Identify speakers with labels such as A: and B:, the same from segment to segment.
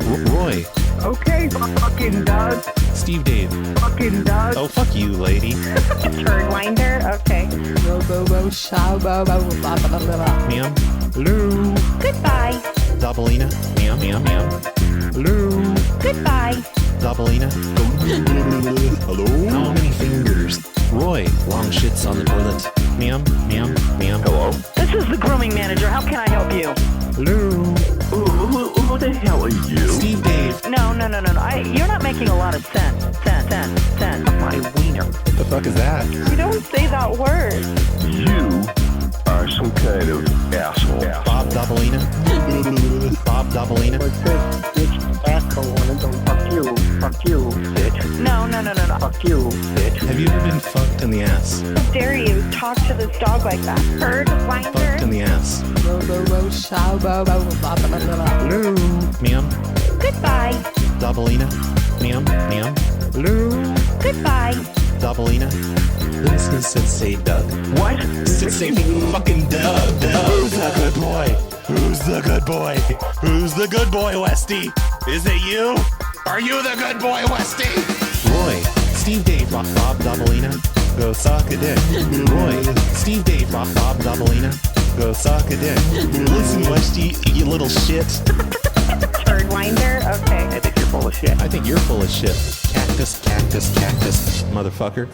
A: Roy.
B: Okay, fucking Doug.
A: Steve Dave.
B: Fucking Doug.
A: Oh, fuck you, lady.
C: Turd winder? Okay.
D: BoboBob, HoboBob.
A: Meow. Hello.
C: Goodbye.
A: Doubleina. Meow, meow, meow. Hello.
C: Goodbye.
A: Doubleina. Hello. How many fingers? Roy. Long shits on the toilet. Meow, meow, meow. Hello.
B: This is the grooming manager. How can I help you?
A: Hello.
E: Who the hell are you?
A: Steve Dave.
B: No. You're not making a lot of sense. My wiener.
A: What the fuck is that?
C: You don't say that word.
E: You are some kind of asshole.
A: Bob Doubleina. Bob Doubleina.
B: Fuck you, bitch. No. Fuck you, bitch.
A: Have you ever been fucked in the ass?
C: How dare you talk to this dog like that? Turd
A: Fucked in
C: winder?
A: the ass.
D: BoboBob, HoboBob.
A: Hello. Meow.
C: Goodbye.
A: Doubleina. Meow, meow. Hello.
C: Goodbye.
A: Doubleina. This is Sensei Doug.
E: What?
A: Sensei fucking Doug. Who's the good boy? Who's the good boy? Who's the good boy, Westy? Is it you? Are you the good boy, Westy? Roy. Steve Dave. Bob Doubleina. Go suck a dick. Roy. Steve Dave. Bob Doubleina. Go suck a dick. Listen, Westy, you little shit.
C: Turd winder? Okay.
B: I think you're full of shit.
A: I think you're full of shit. Cactus, motherfucker.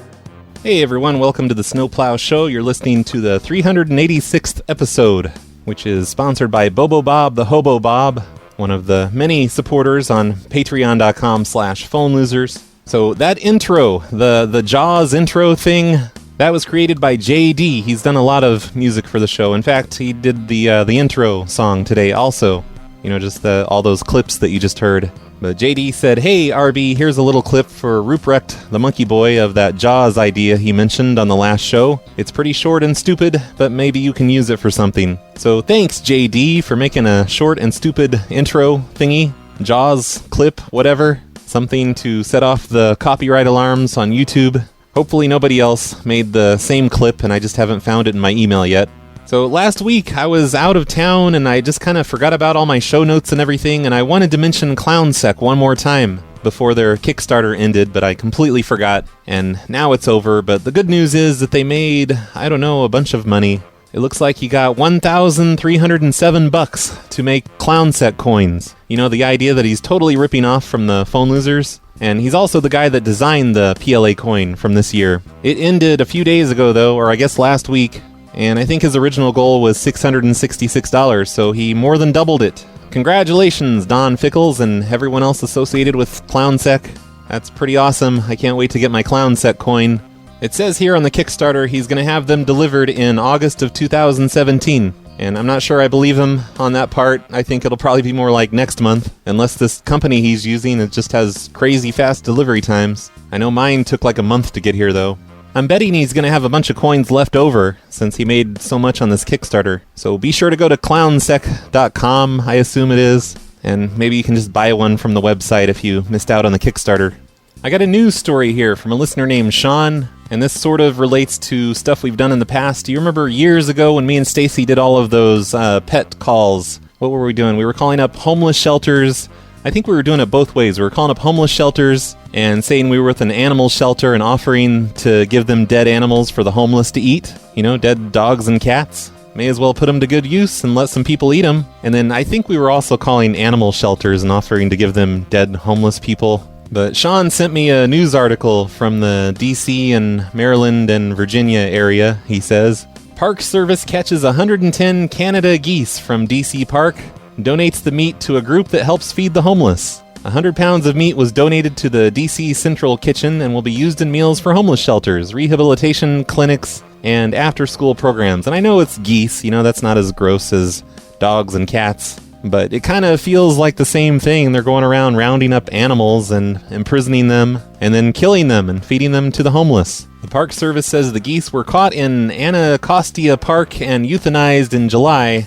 A: Hey everyone, welcome to the Snowplow Show. You're listening to the 386th episode, which is sponsored by BoboBob the HoboBob, one of the many supporters on patreon.com/phonelosers. So that intro, the Jaws intro thing, that was created by JD. He's done a lot of music for the show. In fact, he did the intro song today also. You know, just all those clips that you just heard. But JD said, hey, RB, here's a little clip for Ruprecht, the monkey boy, of that Jaws idea he mentioned on the last show. It's pretty short and stupid, but maybe you can use it for something. So thanks, JD, for making a short and stupid intro thingy. Jaws clip, whatever. Something to set off the copyright alarms on YouTube. Hopefully nobody else made the same clip and I just haven't found it in my email yet. So last week I was out of town and I just kind of forgot about all my show notes and everything, and I wanted to mention ClownSec one more time before their Kickstarter ended, but I completely forgot, and now it's over. But the good news is that they made, I don't know, a bunch of money. It looks like you got $1,307 to make ClownSec coins. You know, the idea that he's totally ripping off from the phone losers? And he's also the guy that designed the PLA coin from this year. It ended a few days ago though, or I guess last week. And I think his original goal was $666, so he more than doubled it. Congratulations, Don Fickles and everyone else associated with ClownSec. That's pretty awesome. I can't wait to get my ClownSec coin. It says here on the Kickstarter he's going to have them delivered in August of 2017. And I'm not sure I believe him on that part. I think it'll probably be more like next month, unless this company he's using it just has crazy fast delivery times. I know mine took like a month to get here though. I'm betting he's going to have a bunch of coins left over, since he made so much on this Kickstarter. So be sure to go to clownsec.com, I assume it is, and maybe you can just buy one from the website if you missed out on the Kickstarter. I got a news story here from a listener named Sean, and this sort of relates to stuff we've done in the past. Do you remember years ago when me and Stacy did all of those pet calls? What were we doing? We were calling up homeless shelters. I think we were doing it both ways. We were calling up homeless shelters and saying we were with an animal shelter and offering to give them dead animals for the homeless to eat. You know, dead dogs and cats. May as well put them to good use and let some people eat them. And then I think we were also calling animal shelters and offering to give them dead homeless people. But Sean sent me a news article from the DC and Maryland and Virginia area. He says, Park Service catches 110 Canada geese from DC Park. Donates the meat to a group that helps feed the homeless. 100 pounds of meat was donated to the DC Central Kitchen and will be used in meals for homeless shelters, rehabilitation clinics, and after-school programs. And I know it's geese, you know, that's not as gross as dogs and cats. But it kind of feels like the same thing. They're going around rounding up animals and imprisoning them and then killing them and feeding them to the homeless. The Park Service says the geese were caught in Anacostia Park and euthanized in July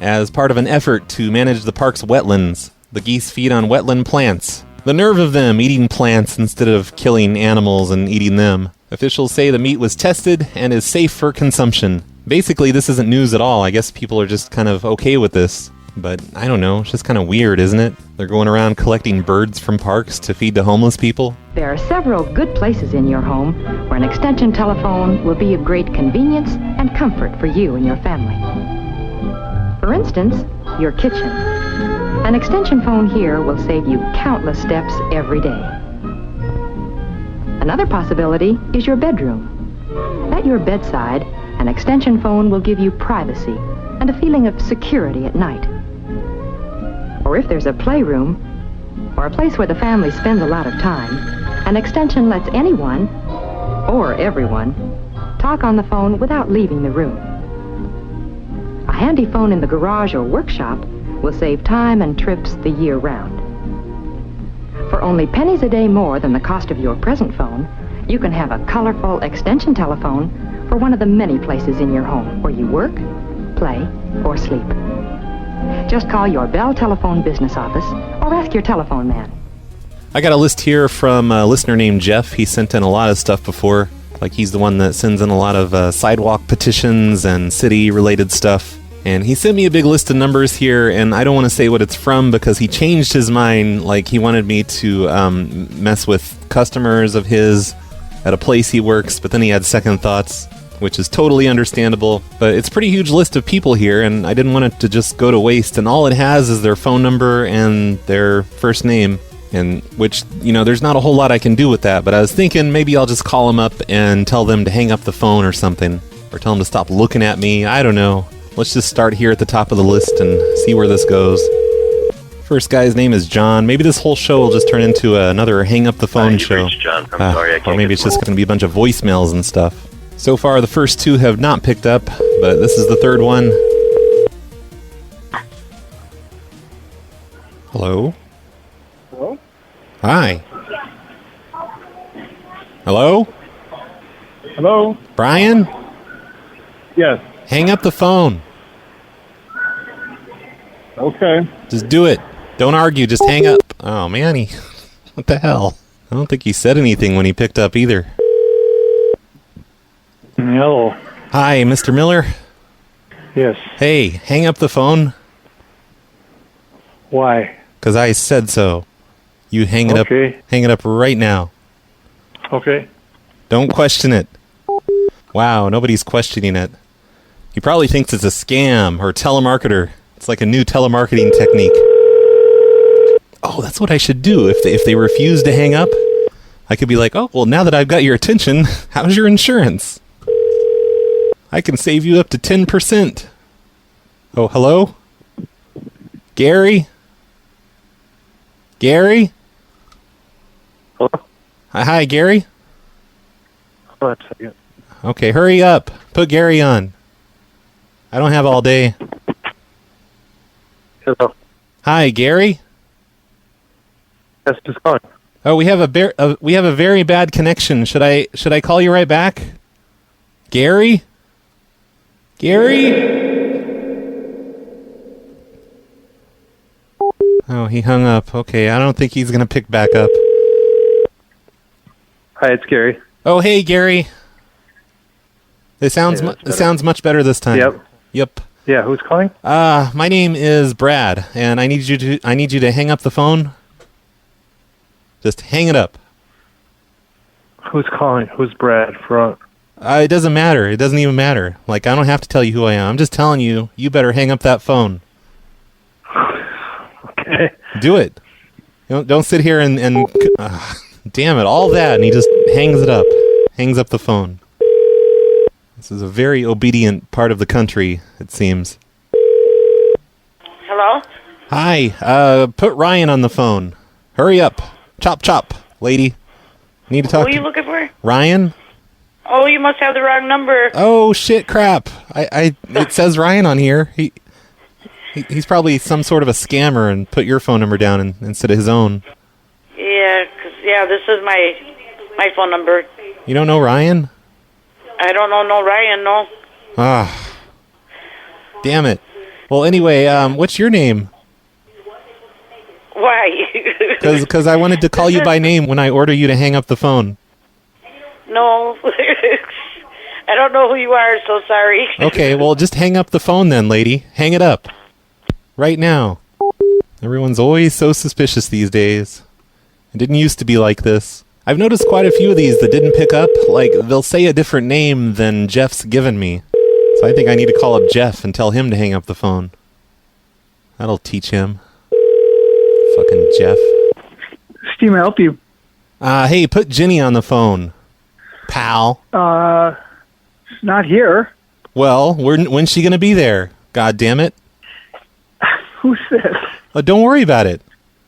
A: as part of an effort to manage the park's wetlands. The geese feed on wetland plants. The nerve of them eating plants instead of killing animals and eating them. Officials say the meat was tested and is safe for consumption. Basically, this isn't news at all. I guess people are just kind of okay with this. But I don't know, it's just kind of weird, isn't it? They're going around collecting birds from parks to feed to homeless people.
F: There are several good places in your home where an extension telephone will be of great convenience and comfort for you and your family. For instance, your kitchen. An extension phone here will save you countless steps every day. Another possibility is your bedroom. At your bedside, an extension phone will give you privacy and a feeling of security at night. Or if there's a playroom, or a place where the family spends a lot of time, an extension lets anyone, or everyone, talk on the phone without leaving the room. A handy phone in the garage or workshop will save time and trips the year round. For only pennies a day more than the cost of your present phone, you can have a colorful extension telephone for one of the many places in your home where you work, play, or sleep. Just call your Bell Telephone business office or ask your telephone man.
A: I got a list here from a listener named Jeff. He sent in a lot of stuff before. Like, he's the one that sends in a lot of sidewalk petitions and city-related stuff. And he sent me a big list of numbers here, and I don't want to say what it's from because he changed his mind. Like, he wanted me to mess with customers of his at a place he works, but then he had second thoughts, which is totally understandable. But it's a pretty huge list of people here, and I didn't want it to just go to waste. And all it has is their phone number and their first name, and which, you know, there's not a whole lot I can do with that. But I was thinking maybe I'll just call them up and tell them to hang up the phone or something, or tell them to stop looking at me. I don't know. Let's just start here at the top of the list and see where this goes. First guy's name is John. Maybe this whole show will just turn into another hang up the phone show.
E: John. I'm sorry, I can't
A: or maybe it's just going to be a bunch of voicemails and stuff. So far, the first two have not picked up, but this is the third one. Hello?
G: Hello?
A: Hi. Hello?
G: Hello?
A: Brian?
G: Yes.
A: Hang up the phone.
G: Okay.
A: Just do it. Don't argue, just hang up. Oh, man, what the hell? I don't think he said anything when he picked up either.
G: Hello.
A: Hi, Mr. Miller?
G: Yes.
A: Hey, hang up the phone.
G: Why?
A: 'Cause I said so. You hang it
G: Okay.
A: up. Hang it up right now.
G: Okay.
A: Don't question it. Wow, nobody's questioning it. He probably thinks it's a scam or telemarketer. It's like a new telemarketing technique. Oh, that's what I should do. If they refuse to hang up, I could be like, oh, well, now that I've got your attention, how's your insurance? I can save you up to 10%. Oh, hello? Gary? Gary?
E: Hello?
A: Hi, Gary?
E: Hold on a second.
A: Okay, hurry up. Put Gary on. I don't have all day.
E: Hello.
A: Hi, Gary?
E: Yes, just calling.
A: Oh, we have a very bad connection. Should I call you right back? Gary? Gary? Oh, he hung up. Okay, I don't think he's going to pick back up.
E: Hi, it's Gary.
A: Oh, hey, Gary. It sounds it sounds much better this time. Yep.
E: Yeah, who's calling?
A: My name is Brad, and I need you to hang up the phone. Just hang it up.
E: Who's calling? Who's Brad from?
A: It doesn't matter. It doesn't even matter. Like, I don't have to tell you who I am. I'm just telling you, you better hang up that phone.
E: Okay.
A: Do it. Don't sit here and damn it, all that, and he just hangs it up. Hangs up the phone. This is a very obedient part of the country, it seems.
H: Hello?
A: Hi, put Ryan on the phone. Hurry up. Chop, chop, lady. Need to talk
H: Who are you looking for?
A: Ryan?
H: Oh, you must have the wrong number.
A: Oh, shit, crap. It says Ryan on here. He's probably some sort of a scammer and put your phone number down instead of his own.
H: Yeah, this is my phone number.
A: You don't know Ryan?
H: I don't know no Ryan, no.
A: Ah. Damn it. Well, anyway, what's your name?
H: Why?
A: Because I wanted to call you by name when I order you to hang up the phone.
H: No. I don't know who you are, so sorry.
A: Okay, well, just hang up the phone then, lady. Hang it up. Right now. Everyone's always so suspicious these days. It didn't used to be like this. I've noticed quite a few of these that didn't pick up. Like, they'll say a different name than Jeff's given me. So I think I need to call up Jeff and tell him to hang up the phone. That'll teach him. Fucking Jeff.
G: Steve, may I help you?
A: Hey, put Ginny on the phone. Pal.
G: Not here.
A: Well, when's she gonna be there? God damn it.
G: Who's this?
A: Don't worry about it.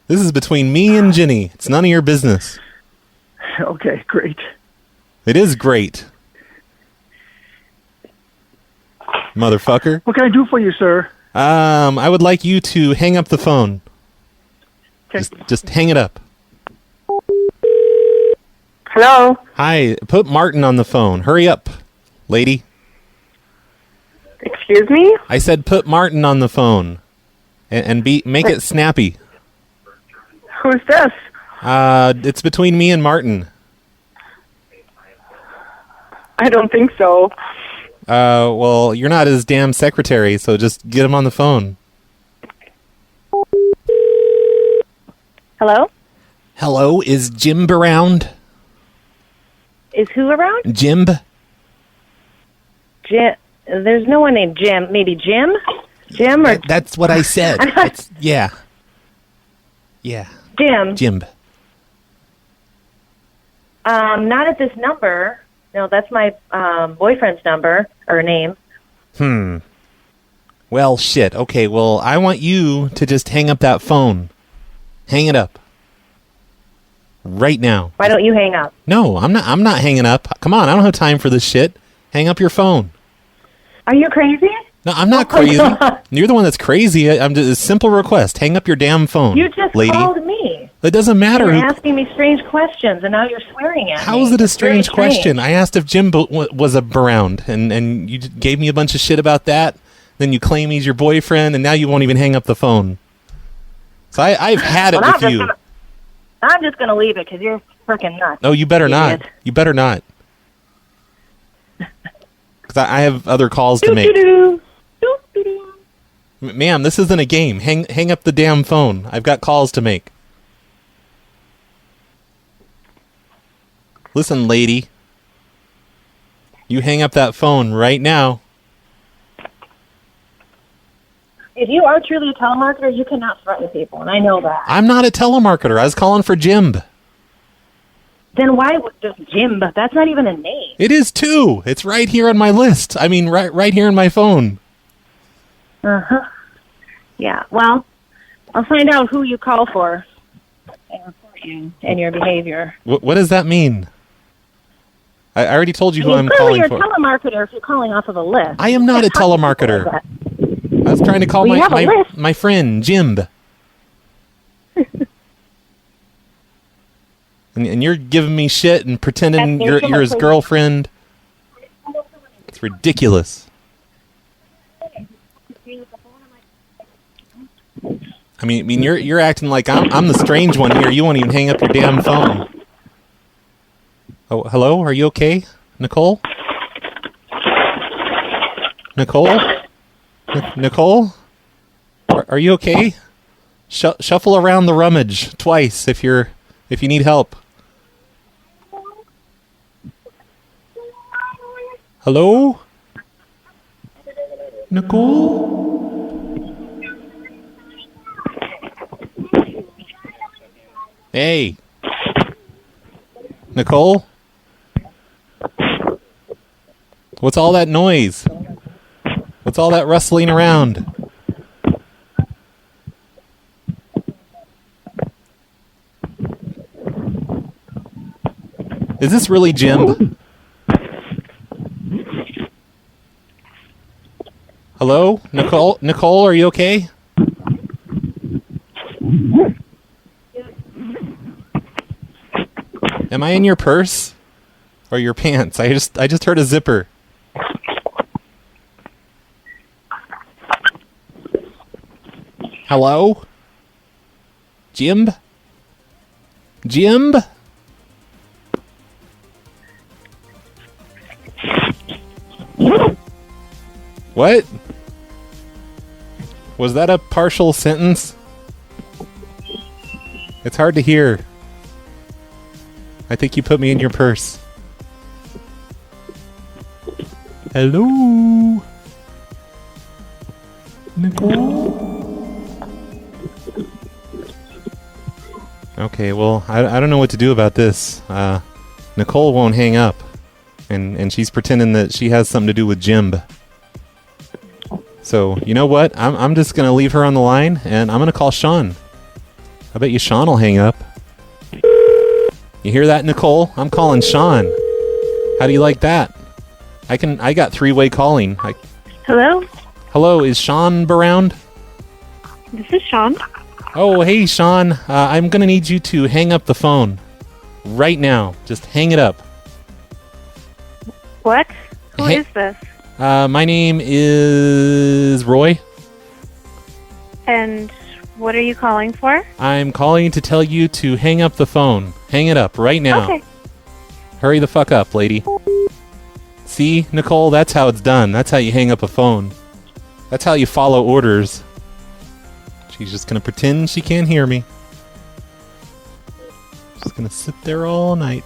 A: This is between me and Ginny. It's none of your business.
G: Okay, great.
A: It is great. Motherfucker.
G: What can I do for you, sir?
A: I would like you to hang up the phone.
G: Okay.
A: Just hang it up.
C: Hello?
A: Hi, put Martin on the phone. Hurry up, lady.
C: Excuse me?
A: I said put Martin on the phone. And make it snappy.
C: Who's this?
A: It's between me and Martin.
C: I don't think so.
A: Well, you're not his damn secretary, so just get him on the phone.
C: Hello?
A: Hello, is Jim around?
C: Is who around?
A: Jim?
C: Jim. There's no one named Jim. Maybe Jim? Jim or...
A: That's what I said. Yeah. Yeah.
C: Jim.
A: Jim.
C: Not at this number. No, that's my boyfriend's number or name.
A: Well, shit. Okay, well, I want you to just hang up that phone. Hang it up. Right now.
C: Why don't you hang up?
A: No, I'm not hanging up. Come on, I don't have time for this shit. Hang up your phone.
C: Are you crazy?
A: No, I'm not crazy. You're the one that's crazy. I'm just a simple request. Hang up your damn phone,
C: You just
A: lady.
C: called me.
A: It doesn't matter.
C: You're asking me strange questions, and now you're swearing at me.
A: How is it a
C: It's very
A: strange question? I asked if Jim was around, and you gave me a bunch of shit about that. Then you claim he's your boyfriend, and now you won't even hang up the phone. So I've had it with you.
C: I'm just going to leave it because you're freaking nuts.
A: No, you better not.
C: Idiot.
A: You better not. Because I have other calls to make.
C: Doo-doo-doo. Doo-doo-doo.
A: Ma'am, this isn't a game. Hang up the damn phone. I've got calls to make. Listen, lady. You hang up that phone right now.
C: If you are truly a telemarketer, you cannot threaten people, and I know that.
A: I'm not a telemarketer. I was calling for Jim.
C: Then why would just Jim? That's not even a name.
A: It is too. It's right here on my list. I mean, right here on my phone.
C: Uh-huh. Yeah, well, I'll find out who you call for and report you and your behavior.
A: What does that mean? I already told you who I'm
C: clearly
A: calling
C: you're
A: for.
C: a telemarketer if you're calling off of a list.
A: I am not a telemarketer. I was trying to call
C: Well, you have a list.
A: my friend, Jim. and you're giving me shit and pretending
C: That's
A: you're his girlfriend. It's ridiculous. I mean, you're acting like I'm the strange one here. You won't even hang up your damn phone. Oh, hello? Are you okay, Nicole? Nicole? Nicole? Are you okay? Shuffle around the rummage twice if you need help. Hello? Nicole? Hey. Nicole? What's all that noise? What's all that rustling around? Is this really Jim? Hello? Nicole, are you okay? Am I in your purse? Or your pants? I just heard a zipper. Hello? Jim? Jim? What? Was that a partial sentence? It's hard to hear. I think you put me in your purse. Hello? Nicole? Okay, well, I don't know what to do about this. Nicole won't hang up. And she's pretending that she has something to do with Jim. So, you know what? I'm just going to leave her on the line, and I'm going to call Sean. I bet you Sean will hang up. You hear that, Nicole? I'm calling Sean. How do you like that? I got three-way calling.
C: Hello?
A: Hello, is Sean around?
C: This is Sean.
A: Oh, hey, Sean. I'm going to need you to hang up the phone. Right now. Just hang it up.
C: What? Who is this?
A: My name is Roy.
C: And what are you calling for?
A: I'm calling to tell you to hang up the phone. Hang it up right now.
C: Okay.
A: Hurry the fuck up, lady. See, Nicole, that's how it's done. That's how you hang up a phone. That's how you follow orders. She's just gonna pretend she can't hear me. Just gonna sit there all night.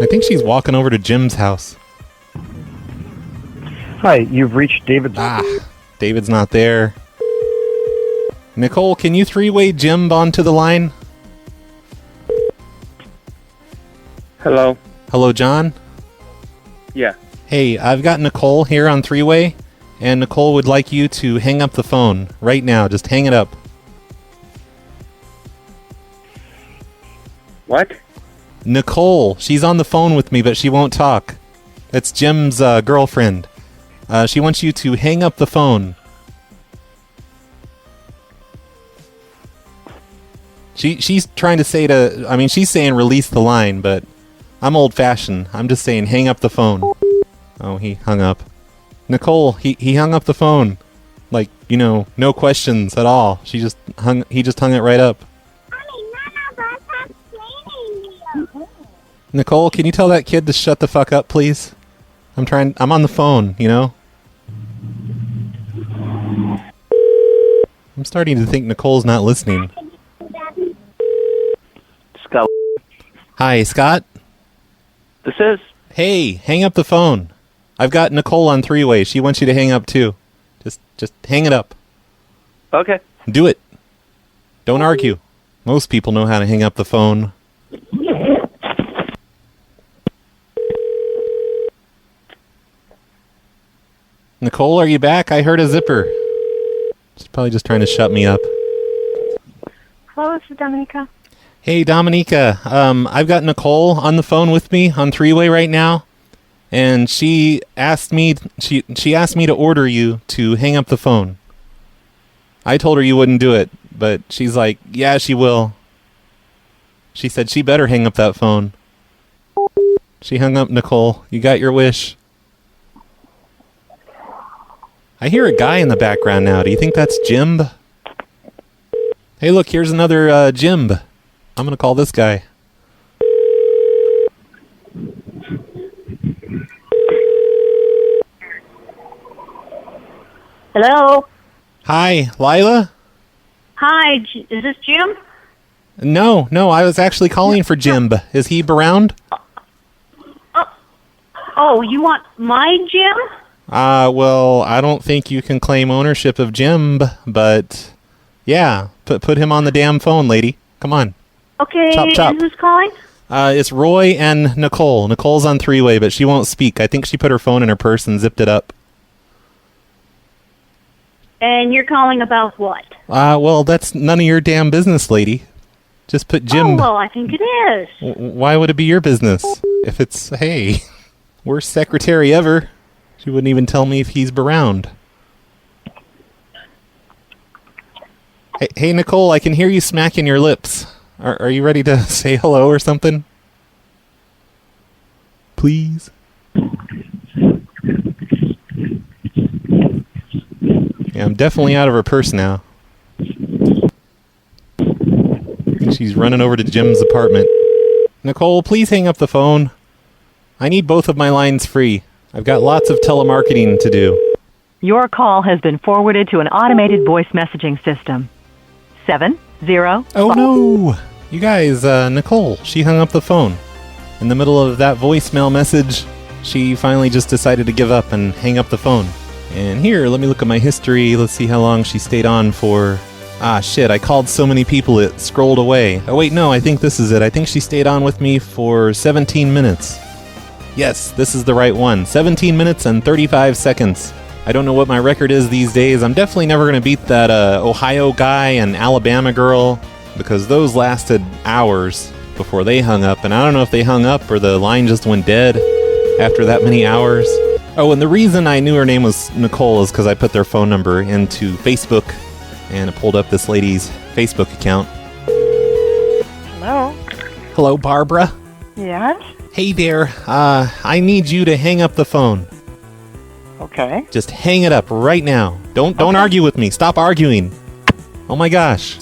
A: I think she's walking over to Jim's house.
I: Hi, you've reached David's...
A: David's not there. Nicole, can you three-way Jim onto the line?
I: Hello?
A: Hello, John?
I: Yeah.
A: Hey, I've got Nicole here on three-way, and Nicole would like you to hang up the phone right now. Just hang it up.
I: What?
A: Nicole, she's on the phone with me, but she won't talk. It's Jim's girlfriend. She wants you to hang up the phone. She's trying to say she's saying release the line, but I'm old-fashioned. I'm just saying hang up the phone. Oh, he hung up. Nicole, he hung up the phone. Like, no questions at all. He just hung it right up. Nicole, can you tell that kid to shut the fuck up, please? I'm on the phone, I'm starting to think Nicole's not listening.
I: Scott.
A: Hi, Scott?
I: This is...
A: Hey, hang up the phone. I've got Nicole on three-way. She wants you to hang up, too. Just hang it up.
I: Okay.
A: Do it. Don't argue. Most people know how to hang up the phone. Nicole, are you back? I heard a zipper. She's probably just trying to shut me up.
C: Hello, this is Dominica.
A: Hey, Dominica. I've got Nicole on the phone with me on three-way right now, and she asked me to order you to hang up the phone. I told her you wouldn't do it, but she's like, yeah, she will. She said she better hang up that phone. She hung up, Nicole. You got your wish. I hear a guy in the background now. Do you think that's Jim? Hey, look, here's another Jim. I'm going to call this guy.
C: Hello?
A: Hi, Lila?
C: Hi, is this Jim?
A: No, I was actually calling for Jim. Is he around?
C: Oh, you want my Jim?
A: Well, I don't think you can claim ownership of Jim, but yeah, put him on the damn phone, lady. Come on.
C: Okay,
A: chop, chop.
C: And who's calling?
A: It's Roy and Nicole. Nicole's on three-way, but she won't speak. I think she put her phone in her purse and zipped it up.
C: And you're calling about what?
A: Well, that's none of your damn business, lady. Just put Jim...
C: Oh, well, I think it is.
A: Why would it be your business? If it's, hey, worst secretary ever. She wouldn't even tell me if he's around. Hey, Nicole, I can hear you smacking your lips. Are you ready to say hello or something? Please? Yeah, I'm definitely out of her purse now. She's running over to Jim's apartment. Nicole, please hang up the phone. I need both of my lines free. I've got lots of telemarketing to do.
B: Your call has been forwarded to an automated voice messaging system. 70.
A: Oh no! You guys, Nicole, she hung up the phone. In the middle of that voicemail message, she finally just decided to give up and hang up the phone. And here, let me look at my history. Let's see how long she stayed on for. Ah, shit, I called so many people it scrolled away. Oh wait, no, I think this is it. I think she stayed on with me for 17 minutes. Yes, this is the right one. 17 minutes and 35 seconds. I don't know what my record is these days. I'm definitely never going to beat that Ohio guy and Alabama girl, because those lasted hours before they hung up, and I don't know if they hung up or the line just went dead after that many hours. Oh, and the reason I knew her name was Nicole is because I put their phone number into Facebook, and it pulled up this lady's Facebook account.
H: Hello?
A: Hello, Barbara.
H: Yes?
A: Hey there, I need you to hang up the phone.
H: Okay.
A: Just hang it up right now. Don't argue with me. Stop arguing. Oh my gosh.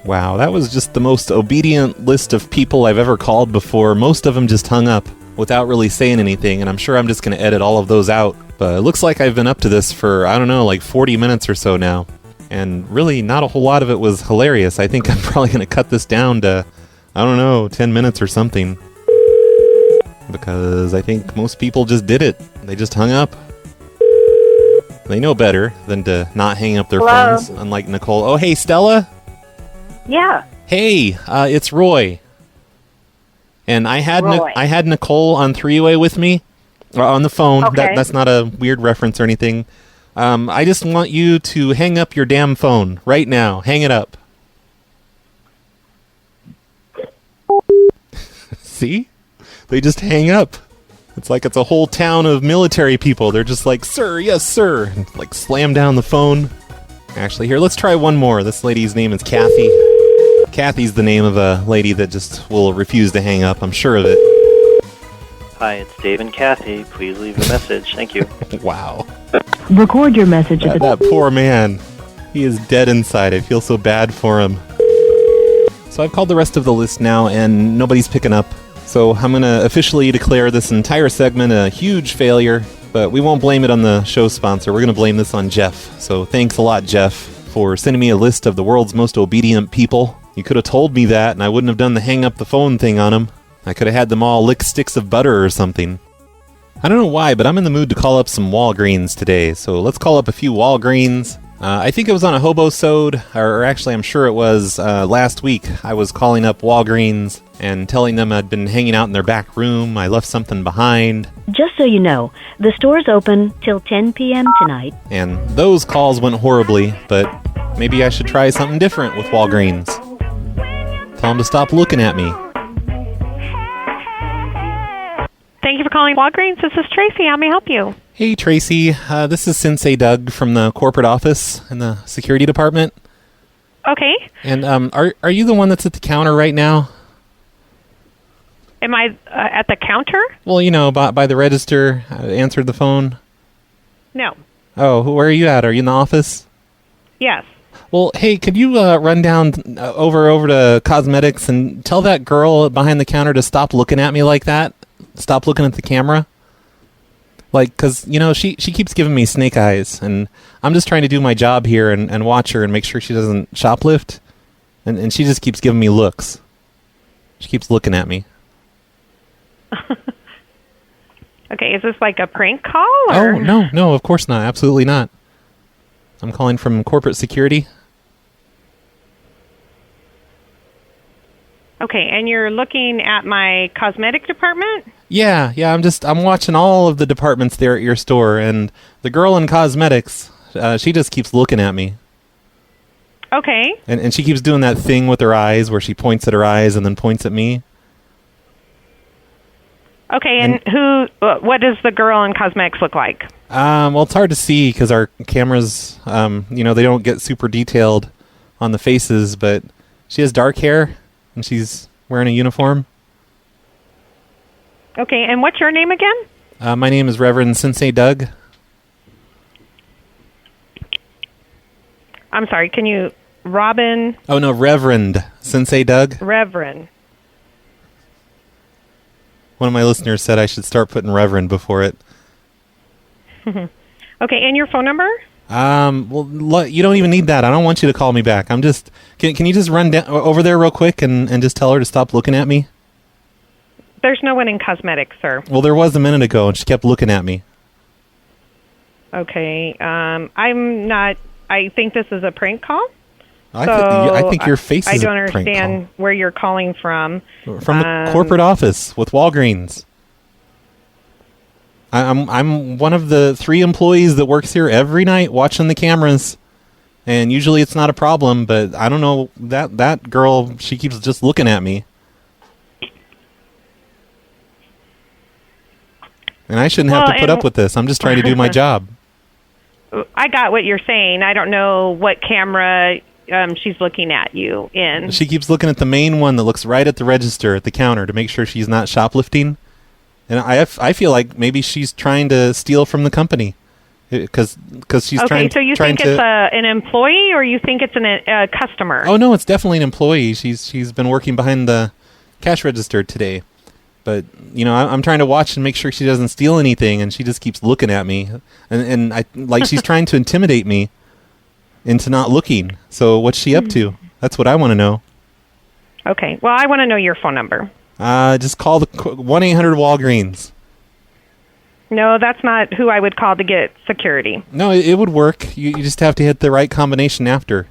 A: Wow, that was just the most obedient list of people I've ever called before. Most of them just hung up without really saying anything, and I'm sure I'm just going to edit all of those out. But it looks like I've been up to this for, I don't know, like 40 minutes or so now. And really, not a whole lot of it was hilarious. I think I'm probably going to cut this down to, I don't know, 10 minutes or something. Because I think most people just did it. They just hung up. They know better than to not hang up their phones, unlike Nicole. Oh, hey, Stella?
C: Yeah.
A: Hey, it's Roy. And I had
C: Roy.
A: I had Nicole on three-way with me, on the phone.
C: Okay.
A: That's not a weird reference or anything. I just want you to hang up your damn phone right now. Hang it up. See? They just hang up. It's like it's a whole town of military people. They're just like, sir, yes, sir. And like slam down the phone. Actually, here, let's try one more. This lady's name is Kathy. Kathy's the name of a lady that just will refuse to hang up. I'm sure of it.
J: Hi, it's Dave and Kathy. Please leave a message. Thank you.
A: Wow.
B: Record your message at
A: That poor man. He is dead inside. I feel so bad for him. So I've called the rest of the list now, and nobody's picking up. So I'm going to officially declare this entire segment a huge failure, but we won't blame it on the show sponsor. We're going to blame this on Jeff. So thanks a lot, Jeff, for sending me a list of the world's most obedient people. You could have told me that, and I wouldn't have done the hang up the phone thing on them. I could have had them all lick sticks of butter or something. I don't know why, but I'm in the mood to call up some Walgreens today. So let's call up a few Walgreens. I think it was on a Hobo-sode, or actually I'm sure it was last week. I was calling up Walgreens and telling them I'd been hanging out in their back room. I left something behind.
K: Just so you know, the store's open till 10 p.m. tonight.
A: And those calls went horribly, but maybe I should try something different with Walgreens. Tell them to stop looking at me.
L: Thank you for calling Walgreens. This is Tracy. How may I help you?
A: Hey, Tracy. This is Sensei Doug from the corporate office in the security department.
L: Okay.
A: And are you the one that's at the counter right now?
L: Am I at the counter?
A: Well, you know, by the register, answered the phone.
L: No.
A: Oh, where are you at? Are you in the office?
L: Yes.
A: Well, hey, could you run down over to cosmetics and tell that girl behind the counter to stop looking at me like that? Stop looking at the camera? Like, because, you know, she keeps giving me snake eyes, and I'm just trying to do my job here and watch her and make sure she doesn't shoplift, and she just keeps giving me looks. She keeps looking at me.
L: Okay, is this like a prank call? Or?
A: Oh, no, of course not. Absolutely not. I'm calling from corporate security.
L: Okay, and you're looking at my cosmetic department?
A: Yeah, I'm watching all of the departments there at your store, and the girl in cosmetics, she just keeps looking at me.
L: Okay.
A: And she keeps doing that thing with her eyes where she points at her eyes and then points at me.
L: Okay, and what does the girl in cosmetics look like?
A: Well, it's hard to see because our cameras, they don't get super detailed on the faces, but she has dark hair and she's wearing a uniform.
L: Okay, and what's your name again?
A: My name is Reverend Sensei Doug.
L: I'm sorry, can you... Robin...
A: Oh, no, Reverend Sensei Doug.
L: Reverend.
A: One of my listeners said I should start putting Reverend before it.
L: Okay, and your phone number?
A: Well, you don't even need that. I don't want you to call me back. I'm just... Can you just run down over there real quick and just tell her to stop looking at me?
L: There's no one in cosmetics, sir.
A: Well, there was a minute ago, and she kept looking at me.
L: Okay, I'm not... I think this is a prank call.
A: I think your face is a
L: I don't
A: prank
L: understand
A: call.
L: where you're calling from.
A: From the corporate office with Walgreens. I'm one of the 3 employees that works here every night watching the cameras. And usually it's not a problem, but I don't know, that girl, she keeps just looking at me. And I shouldn't have to put up with this. I'm just trying to do my job.
L: I got what you're saying. I don't know what camera she's looking at you in.
A: She keeps looking at the main one that looks right at the register at the counter to make sure she's not shoplifting. And I feel like maybe she's trying to steal from the company. Because she's trying to...
L: Okay, so you think it's an employee or you think it's a customer?
A: Oh, no, it's definitely an employee. She's been working behind the cash register today. But, I'm trying to watch and make sure she doesn't steal anything, and she just keeps looking at me. And she's trying to intimidate me into not looking. So what's she up to? That's what I want to know.
L: Okay, well, I want to know your phone number.
A: Just call the 1-800-WALGREENS.
L: No, that's not who I would call to get security.
A: No, it would work. You just have to hit the right combination after.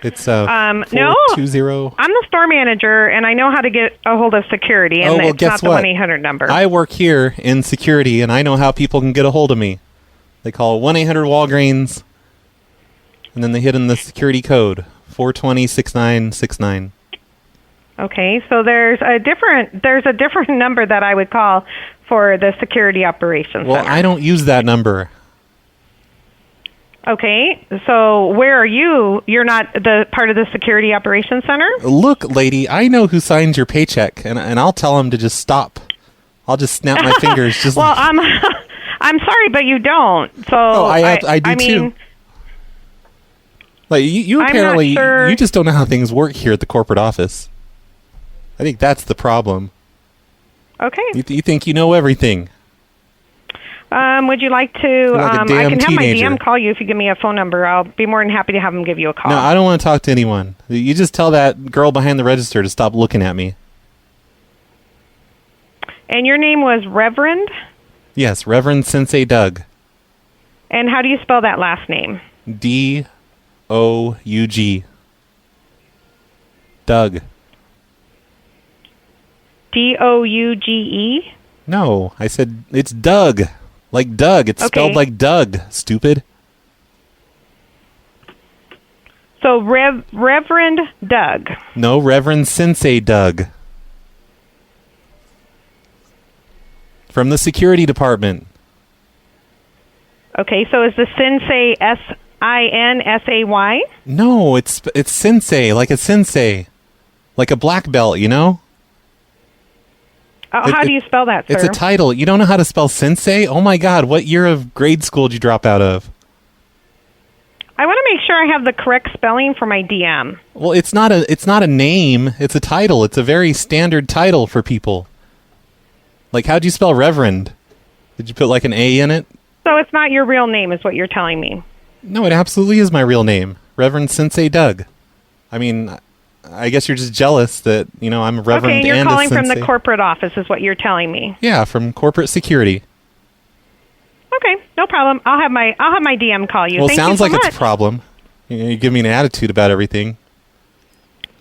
A: It's
L: no,
A: 420.
L: I'm the store manager, and I know how to get a hold of security, and it's
A: guess
L: not
A: what?
L: the 1-800 number.
A: I work here in security, and I know how people can get a hold of me. They call 1-800-WALGREENS, and then they hit in the security code, 420-6969.
L: Okay, so there's a different number that I would call for the security operations
A: Well,
L: center.
A: I don't use that number.
L: Okay, so where are you? You're not the part of the security operations center?
A: Look, lady, I know who signs your paycheck, and I'll tell them to just stop. I'll just snap my fingers. Just
L: well, I'm sorry, but you don't. So
A: I do
L: mean,
A: too. Like you apparently, you just don't know how things work here at the corporate office. I think that's the problem.
L: Okay.
A: You think you know everything.
L: Would you like to...
A: You're like a
L: I
A: damn
L: can have
A: teenager.
L: my DM call you if you give me a phone number. I'll be more than happy to have him give you a call.
A: No, I don't want to talk to anyone. You just tell that girl behind the register to stop looking at me.
L: And your name was Reverend?
A: Yes, Reverend Sensei Doug.
L: And how do you spell that last name?
A: Doug. Doug.
L: Douge?
A: No, I said it's Doug. Like Doug. It's spelled like Doug, stupid.
L: So Reverend Doug.
A: No, Reverend Sensei Doug. From the security department.
L: Okay, so is the Sensei Sinsay?
A: No, it's Sensei, like a sensei. Like a black belt, you know?
L: How do you spell that, sir?
A: It's a title. You don't know how to spell sensei? Oh my god, what year of grade school did you drop out of?
L: I want to make sure I have the correct spelling for my DM.
A: Well, it's not a name, it's a title. It's a very standard title for people. Like, how'd you spell Reverend? Did you put like an A in it?
L: So it's not your real name is what you're telling me.
A: No, it absolutely is my real name. Reverend Sensei Doug. I mean, I guess you're just jealous that, I'm a Reverend and a
L: Okay, you're calling
A: Sensei.
L: from the corporate office is what you're telling me.
A: Yeah, from corporate security.
L: Okay, no problem. I'll have my DM call you.
A: Well,
L: Thank
A: sounds
L: you so
A: like
L: much.
A: it's a problem. You give me an attitude about everything.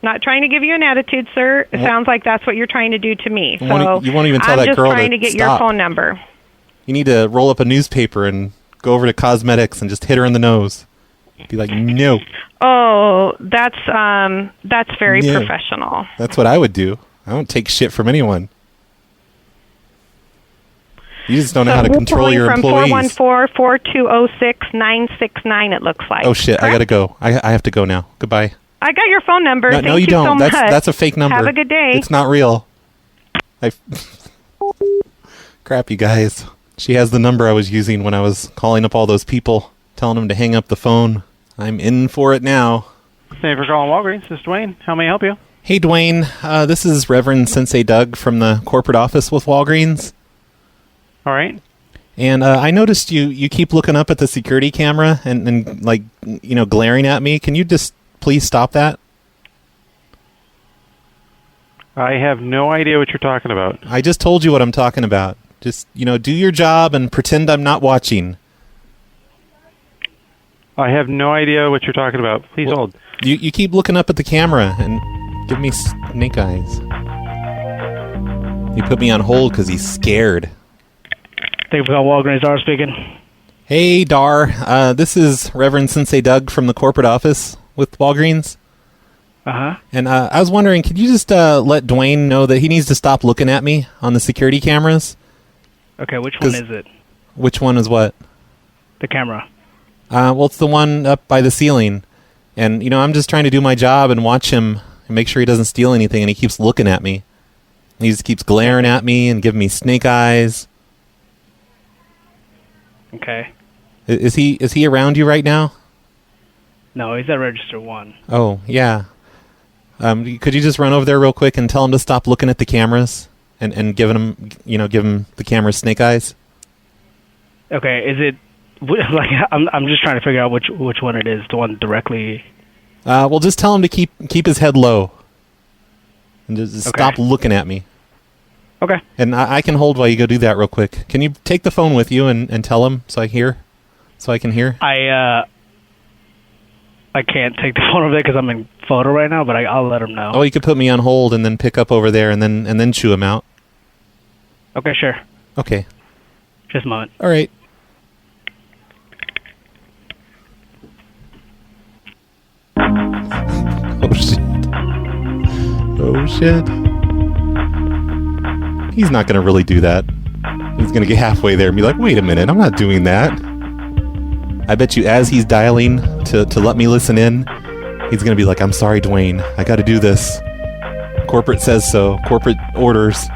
L: Not trying to give you an attitude, sir. It sounds like that's what you're trying to do to me.
A: You
L: So
A: won't even tell
L: I'm
A: that
L: just
A: girl
L: trying
A: to
L: to get
A: stop.
L: your phone number.
A: You need to roll up a newspaper and go over to cosmetics and just hit her in the nose. Be like, no.
L: Oh, that's very
A: Yeah.
L: professional.
A: That's what I would do. I don't take shit from anyone. You just don't know how to control your employees.
L: From 414-4206-969, it looks like.
A: Oh, shit. I got to go. I have to go now. Goodbye.
L: I got your phone number.
A: No, you don't. That's a fake number.
L: Have a good day.
A: It's not real. Crap, you guys. She has the number I was using when I was calling up all those people, telling them to hang up the phone. I'm in for it now.
M: Thank you for calling Walgreens. This is Dwayne. How may I help you?
A: Hey, Dwayne. This is Reverend Sensei Doug from the corporate office with Walgreens.
M: All right.
A: And I noticed you keep looking up at the security camera and like, glaring at me. Can you just please stop that?
M: I have no idea what you're talking about.
A: I just told you what I'm talking about. Just, do your job and pretend I'm not watching.
M: I have no idea what you're talking about. Please hold.
A: You keep looking up at the camera and give me snake eyes. He put me on hold because he's scared.
N: Thank you for calling Walgreens. Dar speaking.
A: Hey, Dar. This is Reverend Sensei Doug from the corporate office with Walgreens.
N: Uh-huh.
A: And I was wondering, could you just let Dwayne know that he needs to stop looking at me on the security cameras?
N: Okay, which one is it?
A: Which one is what?
N: The camera.
A: Well, it's the one up by the ceiling. And, I'm just trying to do my job and watch him and make sure he doesn't steal anything, and he keeps looking at me. He just keeps glaring at me and giving me snake eyes.
N: Okay.
A: Is he around you right now?
N: No, he's at register 1.
A: Oh, yeah. Could you just run over there real quick and tell him to stop looking at the cameras and give him the camera snake eyes?
N: Okay, is it like I'm just trying to figure out which one it is, the one directly.
A: Well, just tell him to keep his head low and just stop looking at me.
N: Okay.
A: And I can hold while you go do that real quick. Can you take the phone with you and tell him so I can hear?
N: I can't take the phone over there because I'm in photo right now, but I'll let him know.
A: Oh, you could put me on hold and then pick up over there and then chew him out.
N: Okay, sure.
A: Okay.
N: Just a moment.
A: All right. Oh, shit. Oh, shit. He's not going to really do that. He's going to get halfway there and be like, wait a minute, I'm not doing that. I bet you as he's dialing to let me listen in, he's going to be like, I'm sorry, Dwayne. I got to do this. Corporate says so. Corporate orders.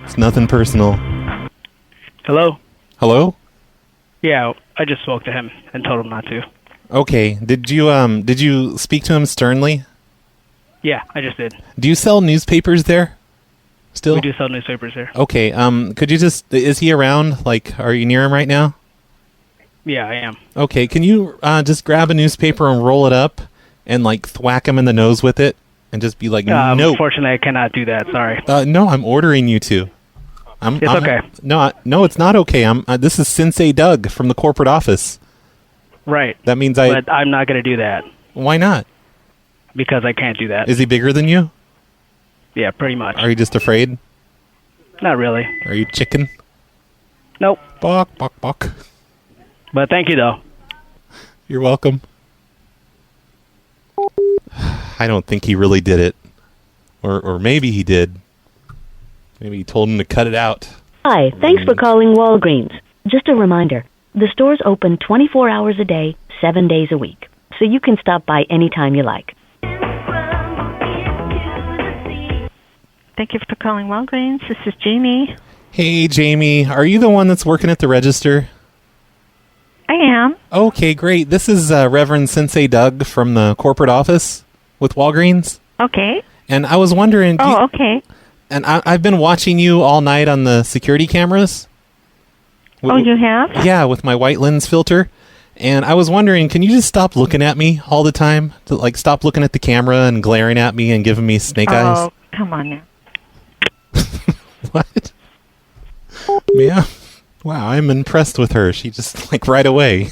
A: It's nothing personal.
N: Hello?
A: Hello?
N: Yeah, I just spoke to him and told him not to.
A: Okay. Did you speak to him sternly?
N: Yeah, I just did.
A: Do you sell newspapers there? Still?
N: We do sell newspapers here.
A: Okay. Could you is he around? Like, are you near him right now?
N: Yeah, I am.
A: Okay. Can you just grab a newspaper and roll it up and like thwack him in the nose with it and just be like, no.
N: Unfortunately, I cannot do that. Sorry.
A: No, I'm ordering you to.
N: It's okay.
A: No, it's not okay. This is Sensei Doug from the corporate office.
N: Right.
A: That means
N: But I'm not going to do that.
A: Why not?
N: Because I can't do that.
A: Is he bigger than you?
N: Yeah, pretty much.
A: Are you just afraid?
N: Not really.
A: Are you chicken?
N: Nope.
A: Bok, bok, bok.
N: But thank you, though.
A: You're welcome. I don't think he really did it. Or maybe he did. Maybe he told him to cut it out.
K: Hi, thanks for calling Walgreens. Just a reminder, the store's open 24 hours a day, 7 days a week. So you can stop by anytime you like.
O: Thank you for calling Walgreens. This is Jamie.
A: Hey, Jamie. Are you the one that's working at the register?
O: I am.
A: Okay, great. This is Reverend Sensei Doug from the corporate office with Walgreens.
O: Okay.
A: And I was wondering...
O: okay.
A: And I've been watching you all night on the security cameras.
O: Oh, you have?
A: Yeah, with my white lens filter. And I was wondering, can you just stop looking at me all the time? Stop looking at the camera and glaring at me and giving me snake eyes?
O: Oh, come on now.
A: What? Yeah. Wow, I'm impressed with her. She just, right away.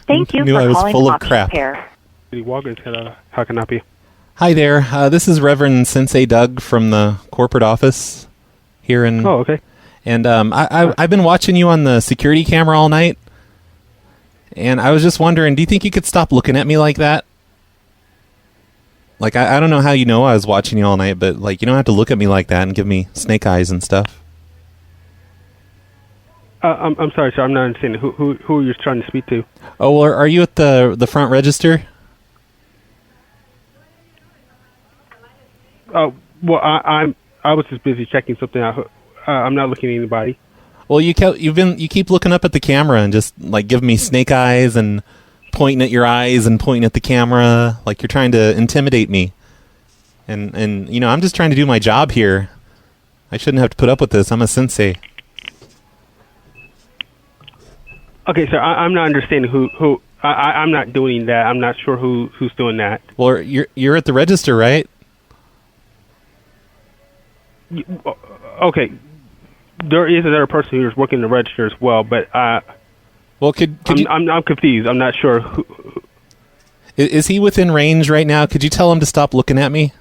P: Thank you
A: knew
P: for
A: I was
P: calling
A: full of
P: Option
A: crap.
P: Care.
M: Walgreens, how can I help you?
A: Hi there. This is Reverend Sensei Doug from the corporate office here in...
M: Oh, okay.
A: And I've been watching you on the security camera all night. And I was just wondering, do you think you could stop looking at me like that? Like, I don't know how you know I was watching you all night, but, like, you don't have to look at me like that and give me snake eyes and stuff.
M: I'm sorry, sir. I'm not understanding. Who you're trying to speak to?
A: Oh, well, are you at the front register?
M: Oh, well, I was just busy checking something out. I'm not looking at anybody.
A: Well, you keep looking up at the camera and just, like, giving me snake eyes and pointing at your eyes and pointing at the camera, like you're trying to intimidate me. And you know, I'm just trying to do my job here. I shouldn't have to put up with this. I'm a sensei.
M: Okay, sir, I'm not understanding who I'm not doing that. I'm not sure who's doing that.
A: Well, you're at the register, right?
M: Okay, there is another person who's working the register as well, but
A: well,
M: I'm confused. I'm not sure who.
A: Is he within range right now? Could you tell him to stop looking at me?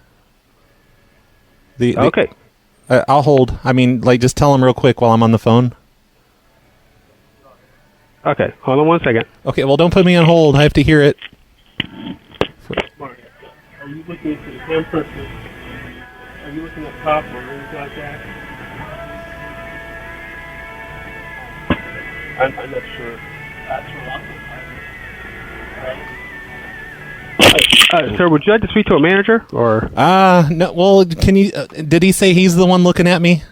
M: Okay.
A: I'll hold. I mean, like, just tell him real quick while I'm on the phone.
M: Okay, hold on 1 second.
A: Okay, well, don't put me on hold. I have to hear it.
M: Mark, are you looking into the same person? Are you looking at top or anything like that? I'm not sure. Sir, would you like to speak to a manager or?
A: No. Well, can you? Did he say he's the one looking at me?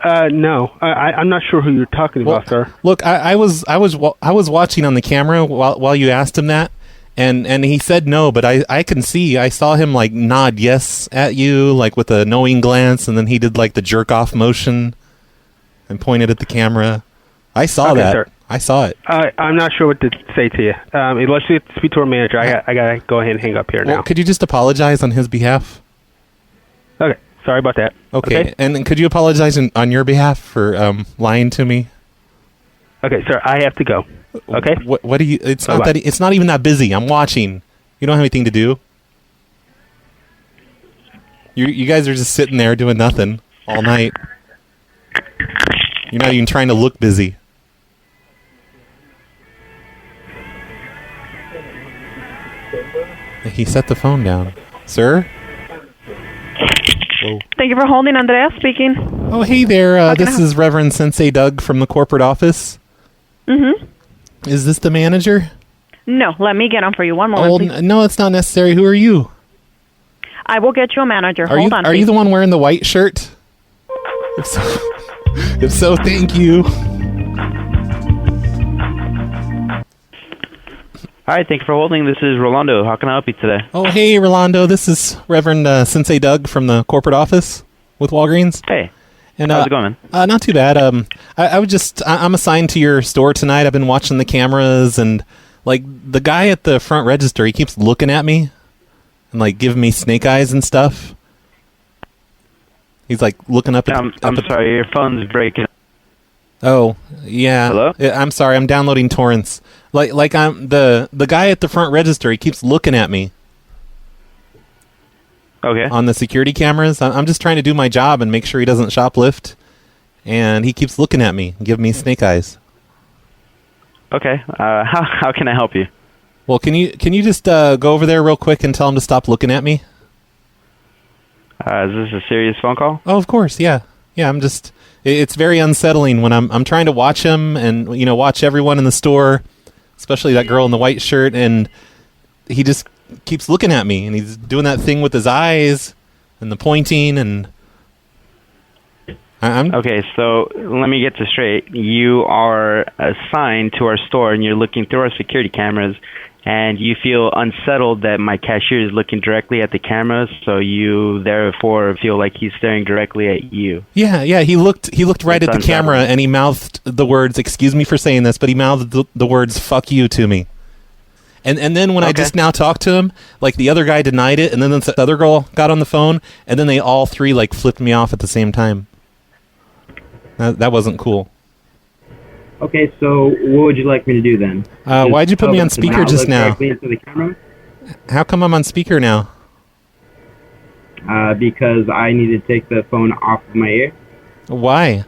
M: No. I'm not sure who you're talking about, sir.
A: Look, I was watching on the camera while you asked him that, and he said no, but I can see. I saw him like nod yes at you, like with a knowing glance, and then he did like the jerk off motion, and pointed at the camera. I saw that.
M: Sir.
A: I saw it.
M: I'm not sure what to say to you. Unless you speak to a manager, I gotta go ahead and hang up here now.
A: Could you just apologize on his behalf?
M: Okay. Sorry about that.
A: Okay. And could you apologize on your behalf for lying to me?
M: Okay, sir. I have to go. Okay.
A: What do you? It's
M: Bye-bye.
A: not that. It's not even that busy. I'm watching. You don't have anything to do. You guys are just sitting there doing nothing all night. You're not even trying to look busy. He set the phone down. Sir? Whoa.
L: Thank you for holding. Andrea speaking.
A: Oh, hey there. This is Reverend Sensei Doug from the corporate office.
L: Mm-hmm.
A: Is this the manager?
L: No, let me get on for you. One moment, please.
A: No, it's not necessary. Who are you?
L: I will get you a manager. Hold on,
A: Are you the one wearing the white shirt? If so, thank you.
P: Hi, thank you for holding. This is Rolando. How can I help you today?
A: Oh, hey, Rolando. This is Reverend Sensei Doug from the corporate office with Walgreens.
P: Hey.
A: And,
P: how's it going, man?
A: Not too bad. I'm assigned to your store tonight. I've been watching the cameras, and, like, the guy at the front register, he keeps looking at me and, like, giving me snake eyes and stuff. He's, like, looking up at...
P: I'm sorry, your phone's breaking.
A: Oh, yeah.
P: Hello?
A: I'm sorry, I'm downloading torrents. Like I'm the guy at the front register, he keeps looking at me.
P: Okay.
A: On the security cameras. I'm just trying to do my job and make sure he doesn't shoplift. And he keeps looking at me and giving me snake eyes.
P: Okay. How can I help you?
A: Well, can you just go over there real quick and tell him to stop looking at me?
P: Is this a serious phone call?
A: Oh, of course, yeah. Yeah, I'm just... It's very unsettling when I'm trying to watch him and, you know, watch everyone in the store, especially that girl in the white shirt, and he just keeps looking at me, and he's doing that thing with his eyes and the pointing, and...
P: Okay, so let me get this straight. You are assigned to our store, and you're looking through our security cameras, and you feel unsettled that my cashier is looking directly at the cameras, so you therefore feel like he's staring directly at you.
A: Yeah, he looked right at the camera, and he mouthed the words, excuse me for saying this, but he mouthed the words, fuck you to me. And then when I just now talked to him, like, the other guy denied it, and then the other girl got on the phone, and then they all three, like, flipped me off at the same time. That wasn't cool.
Q: Okay, so what would you like me to do then?
A: Why'd you put me on speaker just now?
Q: Into the camera?
A: How come I'm on speaker now?
Q: Because I need to take the phone off of my ear.
A: Why?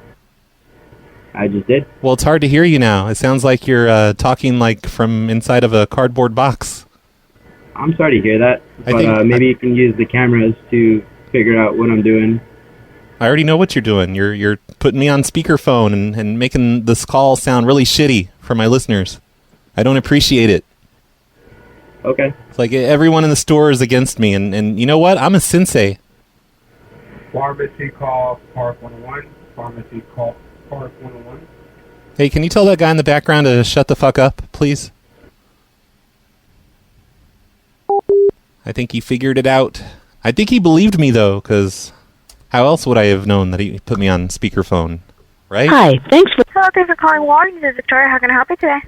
Q: I just did.
A: Well, it's hard to hear you now. It sounds like you're talking like from inside of a cardboard box.
Q: I'm sorry to hear that, but maybe you can use the cameras to figure out what I'm doing.
A: I already know what you're doing. You're putting me on speakerphone and making this call sound really shitty for my listeners. I don't appreciate it.
Q: Okay.
A: It's like everyone in the store is against me, and you know what? I'm a sensei.
R: Pharmacy call Park 101. Pharmacy call Park 101.
A: Hey, can you tell that guy in the background to shut the fuck up, please? I think he figured it out. I think he believed me, though, because how else would I have known that he put me on speakerphone, right?
S: Hi, thanks for calling Walgreens. This is Victoria. How can I help you today?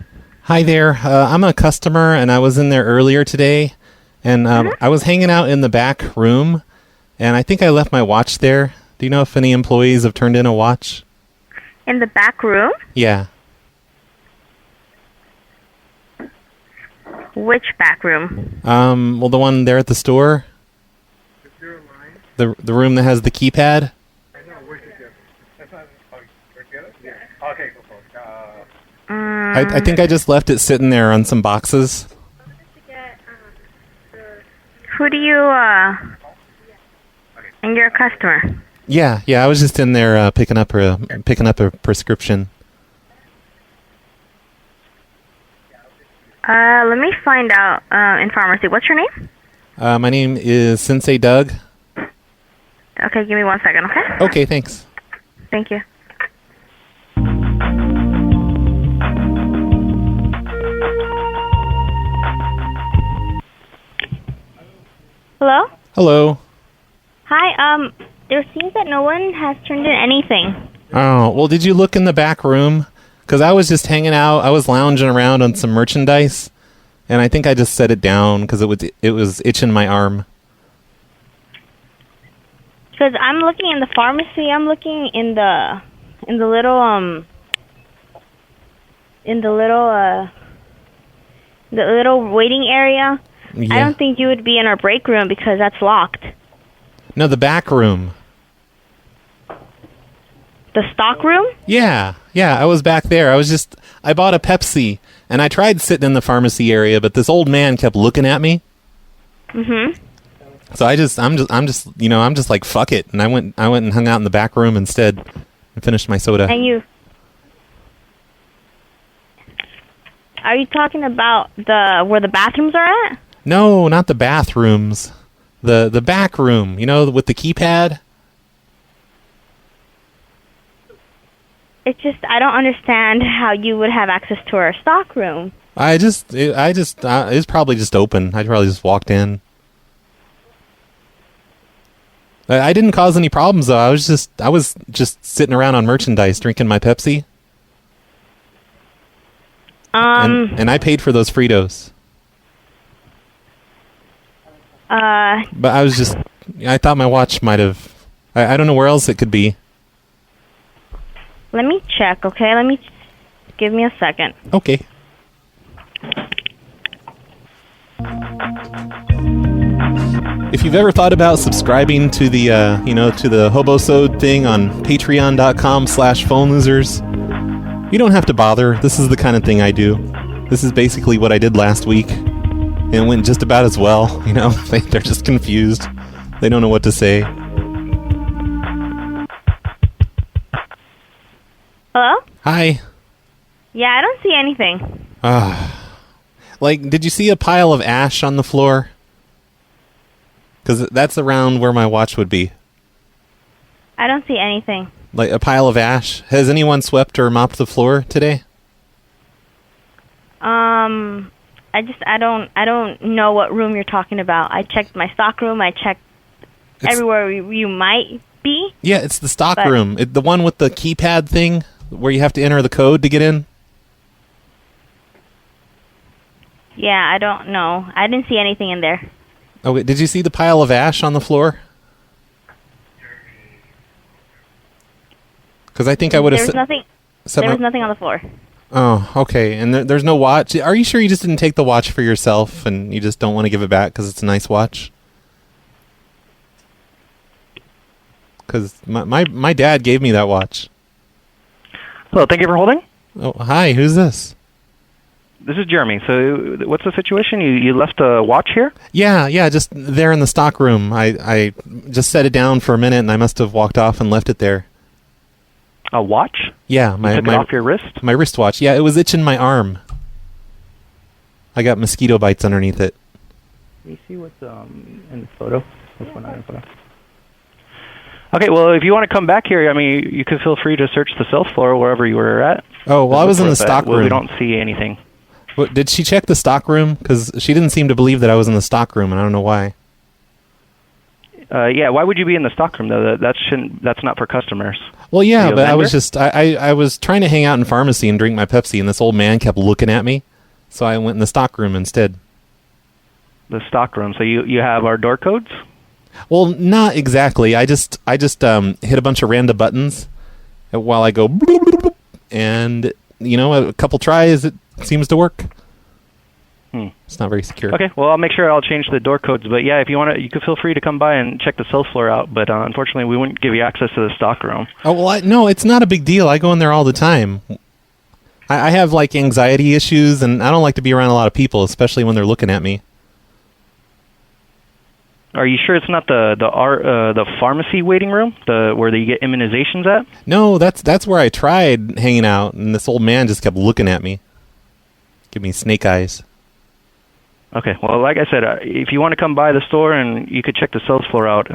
A: Hi there. I'm a customer, and I was in there earlier today, and I was hanging out in the back room, and I think I left my watch there. Do you know if any employees have turned in a watch?
S: In the back room?
A: Yeah.
S: Which back room?
A: Well, the one there at the store. The room that has the keypad. I think I just left it sitting there on some boxes.
S: Who do you, and you're a customer?
A: Yeah, I was just in there picking up a prescription.
S: Let me find out in pharmacy. What's your name?
A: My name is Sensei Doug.
S: Okay, give me 1 second, okay?
A: Okay, thanks.
S: Thank you. Hello?
A: Hello.
S: Hi, there seems that no one has turned in anything.
A: Oh, well, did you look in the back room? Because I was just hanging out. I was lounging around on some merchandise, and I think I just set it down because it was itching my arm.
S: Because I'm looking in the pharmacy. I'm looking in the little waiting area.
A: Yeah.
S: I don't think you would be in our break room because that's locked.
A: No, the back room.
S: The stock room?
A: Yeah, I was back there. I bought a Pepsi, and I tried sitting in the pharmacy area, but this old man kept looking at me.
S: Mm-hmm.
A: So I'm just like, fuck it, and I went and hung out in the back room instead and finished my soda.
S: And are you talking about where the bathrooms are at?
A: No, not the bathrooms. The back room, with the keypad.
S: It's just I don't understand how you would have access to our stock room.
A: It's probably just open. I probably just walked in. I didn't cause any problems though. I was just sitting around on merchandise, drinking my Pepsi. And I paid for those Fritos. But I thought my watch might have. I don't know where else it could be.
S: Let me check, okay? Give me a second.
A: Okay. If you've ever thought about subscribing to the, to the Hobosode thing on patreon.com/phone losers, you don't have to bother. This is the kind of thing I do. This is basically what I did last week. And it went just about as well, They're just confused. They don't know what to say.
S: Hello?
A: Hi.
S: Yeah, I don't see anything.
A: Did you see a pile of ash on the floor? Because that's around where my watch would be.
S: I don't see anything.
A: Like a pile of ash? Has anyone swept or mopped the floor today?
S: I don't know what room you're talking about. I checked my stock room. I checked everywhere you might be.
A: Yeah, it's the stock room. The one with the keypad thing where you have to enter the code to get in.
S: Yeah, I don't know. I didn't see anything in there.
A: Okay, did you see the pile of ash on the floor? Because I think I would have.
S: There was nothing on the floor.
A: Oh, okay. And there's no watch. Are you sure you just didn't take the watch for yourself and you just don't want to give it back because it's a nice watch? Because my dad gave me that watch.
T: Hello, thank you for holding.
A: Oh, hi. Who's this?
N: This is Jeremy. So, what's the situation? You left a watch here?
A: Yeah, just there in the stock room. I just set it down for a minute, and I must have walked off and left it there.
N: A watch?
A: Yeah,
N: You took it off your wrist?
A: My wristwatch. Yeah, it was itching my arm. I got mosquito bites underneath it.
N: Can you see what's in the photo? What's going on in the photo? Okay, well, if you want to come back here, I mean, you can feel free to search the sales floor wherever you were at.
A: Oh, well, I was in the stock room.
N: We don't see anything.
A: What, did she check the stock room? Because she didn't seem to believe that I was in the stock room, and I don't know why.
N: Yeah, why would you be in the stock room, though? That's not for customers.
A: Well, yeah, but I was just, I was trying to hang out in pharmacy and drink my Pepsi, and this old man kept looking at me, so I went in the stock room instead.
N: The stock room. So you have our door codes?
A: Well, not exactly. I just hit a bunch of random buttons while I go bloop, bloop, bloop, and a couple tries it seems to work. It's not very secure.
N: Okay, well, I'll make sure I'll change the door codes. But yeah, if you want to, you can feel free to come by and check the sales floor out. But unfortunately, we wouldn't give you access to the stock room.
A: Oh well, no, it's not a big deal. I go in there all the time. I have like anxiety issues, and I don't like to be around a lot of people, especially when they're looking at me.
N: Are you sure it's not the pharmacy waiting room, where you get immunizations at?
A: No, that's where I tried hanging out, and this old man just kept looking at me, give me snake eyes.
N: Okay, well, like I said, if you want to come by the store, and you could check the sales floor out,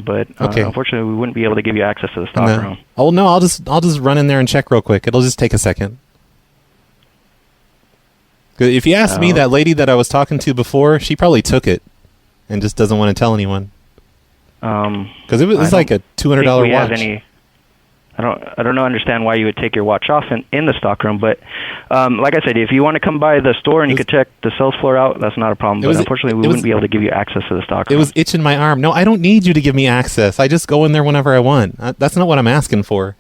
N: but unfortunately, we wouldn't be able to give you access to the stock room.
A: Oh no, I'll just run in there and check real quick. It'll just take a second. If you ask me, that lady that I was talking to before, she probably took it and just doesn't want to tell anyone. Because it was like a $200 watch.
N: I don't understand why you would take your watch off in the stock room, but like I said, if you want to come by the store and you could check the sales floor out, that's not a problem. But unfortunately, we wouldn't be able to give you access to the stock room.
A: It was itching my arm. No, I don't need you to give me access. I just go in there whenever I want. That's not what I'm asking for.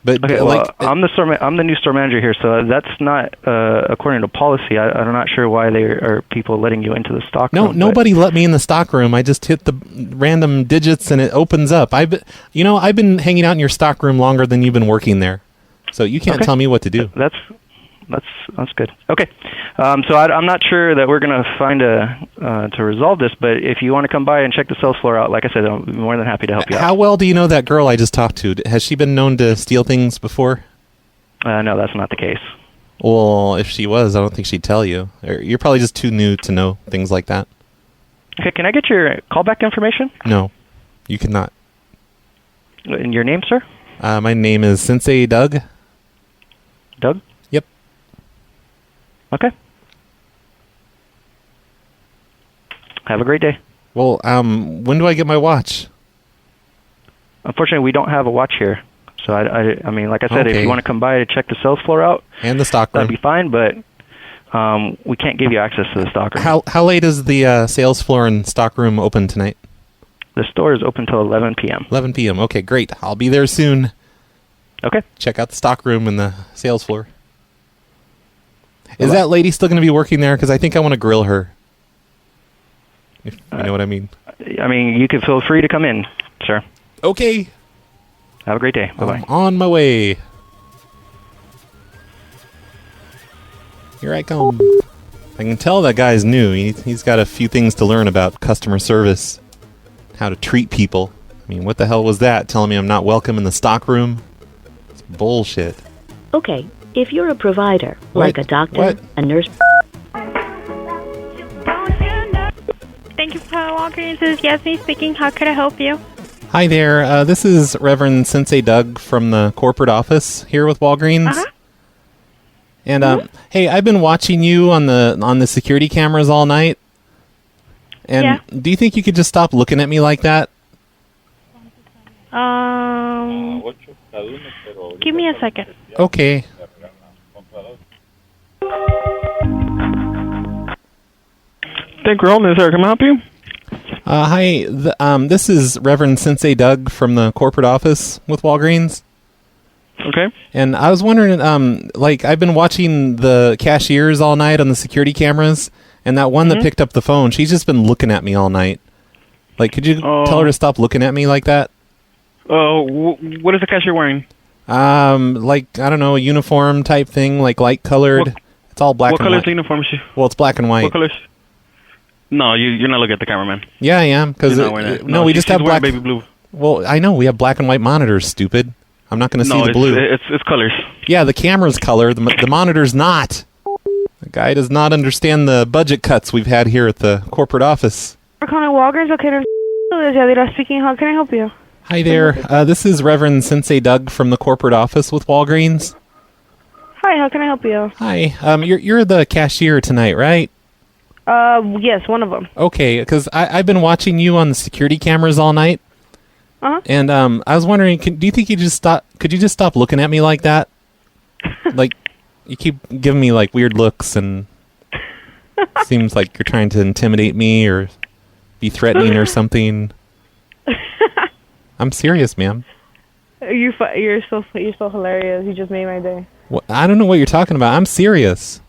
A: But
N: okay, well, I'm the new store manager here, so that's not according to policy. I'm not sure why there are people letting you into the stock room.
A: No, nobody let me in the stock room. I just hit the random digits and it opens up. I've been hanging out in your stock room longer than you've been working there, so you can't tell me what to do.
N: That's good. Okay, so I'm not sure that we're going to find to resolve this, but if you want to come by and check the sales floor out, like I said, I'm more than happy to help you out.
A: How well do you know that girl I just talked to? Has she been known to steal things before?
N: No, that's not the case.
A: Well, if she was, I don't think she'd tell you. You're probably just too new to know things like that.
N: Okay, can I get your callback information?
A: No, you cannot.
N: And your name, sir?
A: My name is Sensei Doug.
N: Doug?
A: Yep.
N: Okay. Have a great day.
A: Well, when do I get my watch?
N: Unfortunately, we don't have a watch here. So, I mean, like I said, if you want to come by to check the sales floor out,
A: and the stock room,
N: that'd be fine, but we can't give you access to the stock room.
A: How late is the sales floor and stock room open tonight?
N: The store is open till 11 p.m.
A: 11 p.m. Okay, great. I'll be there soon.
N: Okay.
A: Check out the stock room and the sales floor. Is that lady still going to be working there? Because I think I want to grill her. If you know what I mean.
N: I mean, you can feel free to come in, sir.
A: Okay.
N: Have a great day. Bye-bye.
A: I'm on my way. Here I come. I can tell that guy's new. He's got a few things to learn about customer service. How to treat people. I mean, what the hell was that? Telling me I'm not welcome in the stock room? It's bullshit.
K: Okay, if you're a provider, like a doctor, a nurse...
S: Thank you for calling Walgreens. This is Yasmin speaking. How could I help you?
A: Hi there. This is Reverend Sensei Doug from the corporate office here with Walgreens.
S: Uh-huh.
A: And hey, I've been watching you on the security cameras all night. And do you think you could just stop looking at me like that?
S: Give me a second.
A: Okay.
I: Thank you, Roland. Sir, can I help you?
A: Hi. This is Reverend Sensei Doug from the corporate office with Walgreens.
I: Okay.
A: And I was wondering, I've been watching the cashiers all night on the security cameras, and that one that picked up the phone, she's just been looking at me all night. Like, could you tell her to stop looking at me like that?
I: What is the cashier wearing?
A: I don't know, a uniform type thing, like light colored. It's all black
I: What
A: and
I: color
A: white.
I: is the uniform?
A: Well, it's black and white.
I: What color? No, you're not looking at the cameraman.
A: Yeah, I am. Because
I: You're not wearing that.
A: no, we just
I: she's
A: have black.
I: wearing baby blue.
A: Well, I know we have black and white monitors. Stupid. I'm not going to see
I: No,
A: the blue.
I: it's colors.
A: Yeah, the camera's color. The monitor's not. The guy does not understand the budget cuts we've had here at the corporate office.
L: We're calling Walgreens. Okay, this is Yadira speaking. How can I help you?
A: Hi there. This is Reverend Sensei Doug from the corporate office with Walgreens.
L: Hi, how can I help you?
A: Hi. You're the cashier tonight, right?
L: Yes, one of them.
A: Okay, because I've been watching you on the security cameras all night.
L: Uh-huh.
A: And I was wondering, do you think you just stop? Could you just stop looking at me like that? Like, you keep giving me like weird looks, and seems like you're trying to intimidate me or be threatening or something. I'm serious, ma'am.
L: You're so hilarious. You just made my day.
A: Well, I don't know what you're talking about. I'm serious.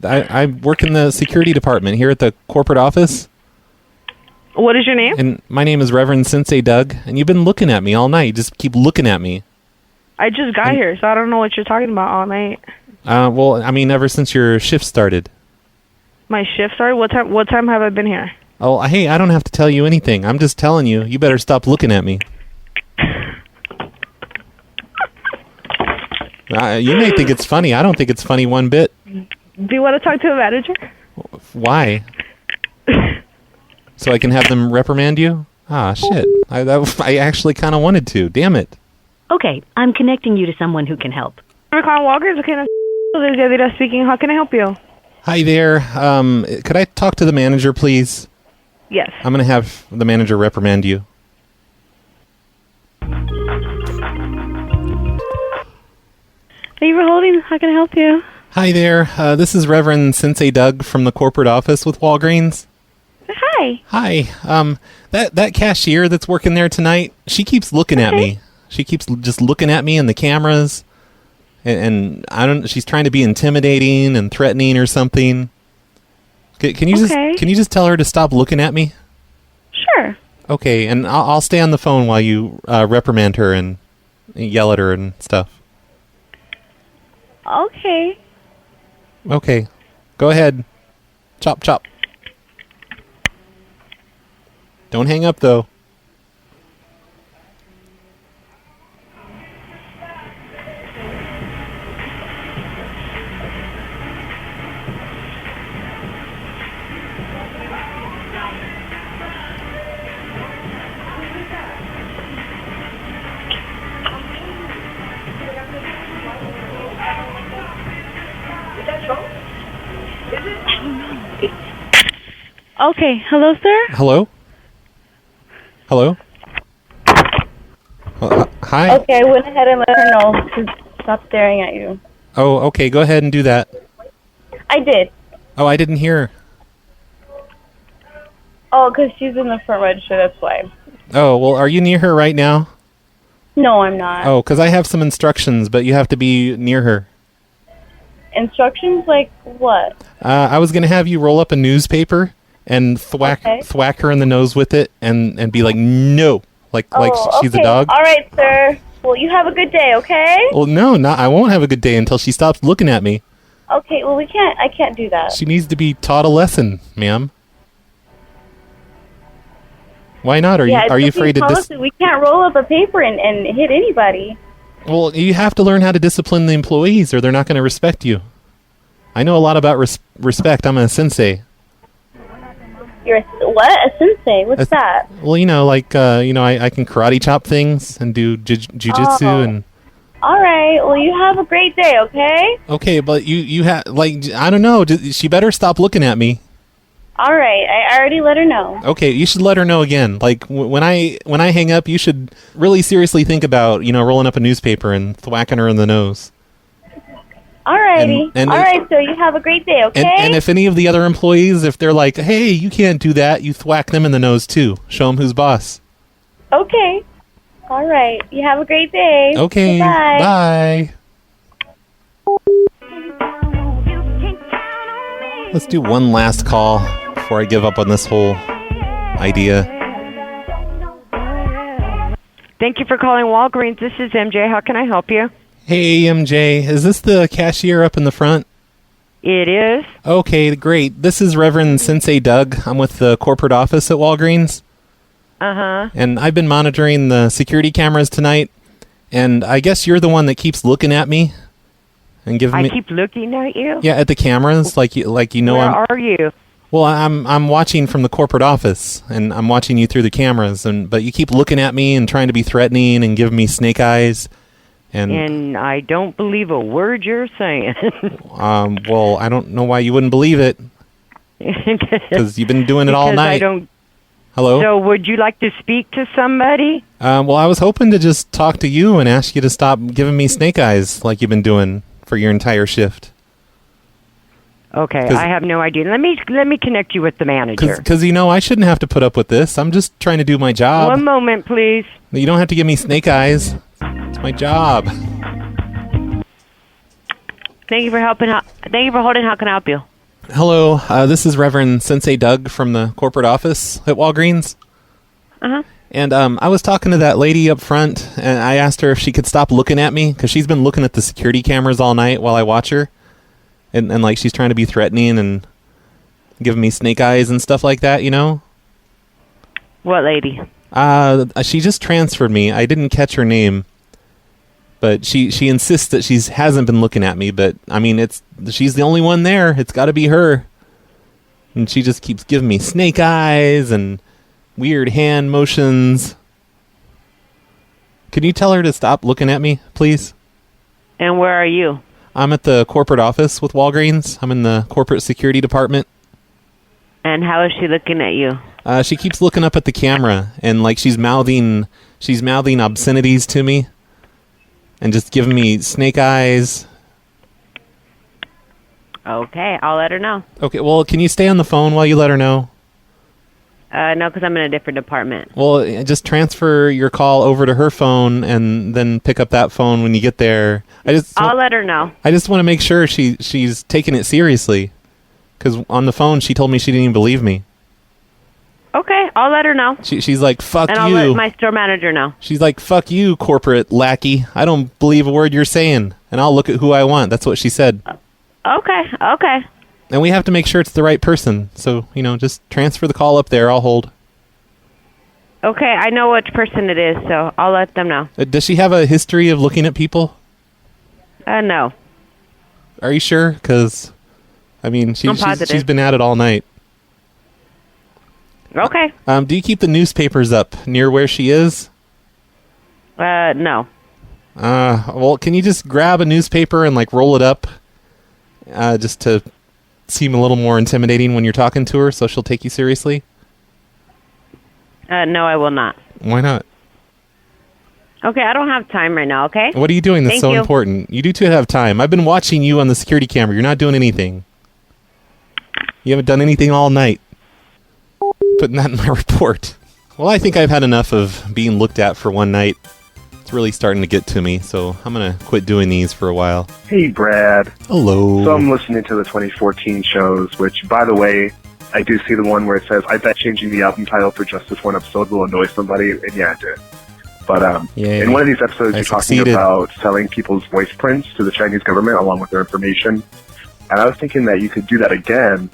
A: I work in the security department here at the corporate office.
L: What is your name?
A: And my name is Reverend Sensei Doug, and you've been looking at me all night. You just keep looking at me.
L: I just got here, so I don't know what you're talking about all night.
A: Well, I mean, ever since your shift started.
L: My shift started? What time have I been here?
A: Oh, hey, I don't have to tell you anything. I'm just telling you. You better stop looking at me. You may think it's funny. I don't think it's funny one bit.
L: Do you want to talk to a manager?
A: Why? So I can have them reprimand you? Ah, shit. I actually kind of wanted to. Damn it.
K: Okay, I'm connecting you to someone who can help.
L: We're calling Walgreens. Okay, this is Yadira speaking. How can I help you?
A: Hi there. Could I talk to the manager, please?
L: Yes.
A: I'm going to have the manager reprimand you.
S: Thank you for holding. How can I help you?
A: Hi there. This is Reverend Sensei Doug from the corporate office with Walgreens.
S: Hi.
A: Hi. That cashier that's working there tonight, she keeps looking at me. She keeps just looking at me in the cameras, and I don't. She's trying to be intimidating and threatening or something. Can you just tell her to stop looking at me?
S: Sure.
A: Okay, and I'll stay on the phone while you reprimand her and yell at her and stuff.
S: Okay.
A: Okay, go ahead. Chop, chop. Don't hang up, though.
S: Okay. Hello, sir?
A: Hello? Hello? Hi?
C: Okay, I went ahead and let her know to stop staring at you.
A: Oh, okay, go ahead and do that.
C: I did.
A: Oh, I didn't hear.
C: Oh, because she's in the front register, that's why.
A: Oh, well, are you near her right now?
C: No, I'm not.
A: Oh, because I have some instructions, but you have to be near her.
C: Instructions like what?
A: I was going to have you roll up a newspaper and thwack her in the nose with it and be like, no, like she's a dog.
C: All right, sir. Well, you have a good day, okay?
A: Well, no, I won't have a good day until she stops looking at me.
C: Okay, well, I can't do that.
A: She needs to be taught a lesson, ma'am. Why not? Are you afraid to
C: we can't roll up a paper and hit anybody.
A: Well, you have to learn how to discipline the employees or they're not going to respect you. I know a lot about respect. I'm a sensei.
C: You're what? A sensei? What's that?
A: Well, I can karate chop things and do jujitsu and...
C: All right. Well, you have a great day, okay?
A: Okay, but you have, I don't know. She better stop looking at me.
C: All right. I already let her know.
A: Okay, you should let her know again. When I hang up, you should really seriously think about, rolling up a newspaper and thwacking her in the nose.
C: All righty. All right, so you have a great day, okay?
A: And if any of the other employees, if they're like, hey, you can't do that, you thwack them in the nose too. Show them who's boss.
C: Okay. All right. You have a great day.
A: Okay.
C: Bye.
A: Let's do one last call before I give up on this whole idea.
L: Thank you for calling Walgreens. This is MJ. How can I help you?
A: Hey, MJ. Is this the cashier up in the front?
T: It is.
A: Okay, great. This is Reverend Sensei Doug. I'm with the corporate office at Walgreens.
T: Uh-huh.
A: And I've been monitoring the security cameras tonight, and I guess you're the one that keeps looking at me and giving me...
T: I keep looking at you?
A: Yeah, at the cameras, like you know.
T: Where are you?
A: Well, I'm watching from the corporate office, and I'm watching you through the cameras, but you keep looking at me and trying to be threatening and giving me snake eyes.
T: And I don't believe a word you're saying.
A: Well, I don't know why you wouldn't believe it. Because you've been doing it all night. Hello?
T: So would you like to speak to somebody?
A: Well, I was hoping to just talk to you and ask you to stop giving me snake eyes like you've been doing for your entire shift.
T: Okay, I have no idea. Let me connect you with the manager.
A: Because, I shouldn't have to put up with this. I'm just trying to do my job.
T: One moment, please.
A: You don't have to give me snake eyes. It's my job.
T: Thank you for holding. How can I help you?
A: Hello, this is Reverend Sensei Doug from the corporate office at Walgreens.
T: Uh-huh.
A: And I was talking to that lady up front, and I asked her if she could stop looking at me, because she's been looking at the security cameras all night while I watch her. And like, she's trying to be threatening and giving me snake eyes and stuff like that,
T: What lady?
A: She just transferred me. I didn't catch her name. But she insists that she hasn't been looking at me, but I mean, she's the only one there. It's got to be her. And she just keeps giving me snake eyes and weird hand motions. Can you tell her to stop looking at me, please?
T: And where are you?
A: I'm at the corporate office with Walgreens. I'm in the corporate security department.
T: And how is she looking at you?
A: She keeps looking up at the camera, and like she's mouthing obscenities to me. And just giving me snake eyes.
T: Okay, I'll let her know.
A: Okay, well, can you stay on the phone while you let her know?
T: No, because I'm in a different department.
A: Well, just transfer your call over to her phone and then pick up that phone when you get there.
T: I'll let her know.
A: I just want to make sure she's taking it seriously. Because on the phone, she told me she didn't even believe me.
T: Okay, I'll let her know.
A: She's like, fuck you.
T: And I'll let my store manager know.
A: She's like, fuck you, corporate lackey. I don't believe a word you're saying. And I'll look at who I want. That's what she said.
T: Okay.
A: And we have to make sure it's the right person. So, just transfer the call up there. I'll hold.
T: Okay, I know which person it is, so I'll let them know.
A: Does she have a history of looking at people?
T: No.
A: Are you sure? Because, I mean, she's been at it all night.
T: Okay.
A: Do you keep the newspapers up near where she is?
T: No.
A: Well, can you just grab a newspaper and, roll it up? Just to seem a little more intimidating when you're talking to her, so she'll take you seriously?
T: No, I will not.
A: Why not?
T: Okay, I don't have time right now, okay?
A: What are you doing that's so important? You do too have time. I've been watching you on the security camera. You're not doing anything. You haven't done anything all night. Putting that in my report. Well, I think I've had enough of being looked at for one night. It's really starting to get to me, so I'm going to quit doing these for a while.
E: Hey, Brad.
A: Hello.
E: So I'm listening to the 2014 shows, which, by the way, I do see the one where it says, I bet changing the album title for just this one episode will annoy somebody, and yeah, it did. But in one of these episodes, you're talking about selling people's voice prints to the Chinese government along with their information. And I was thinking that you could do that again,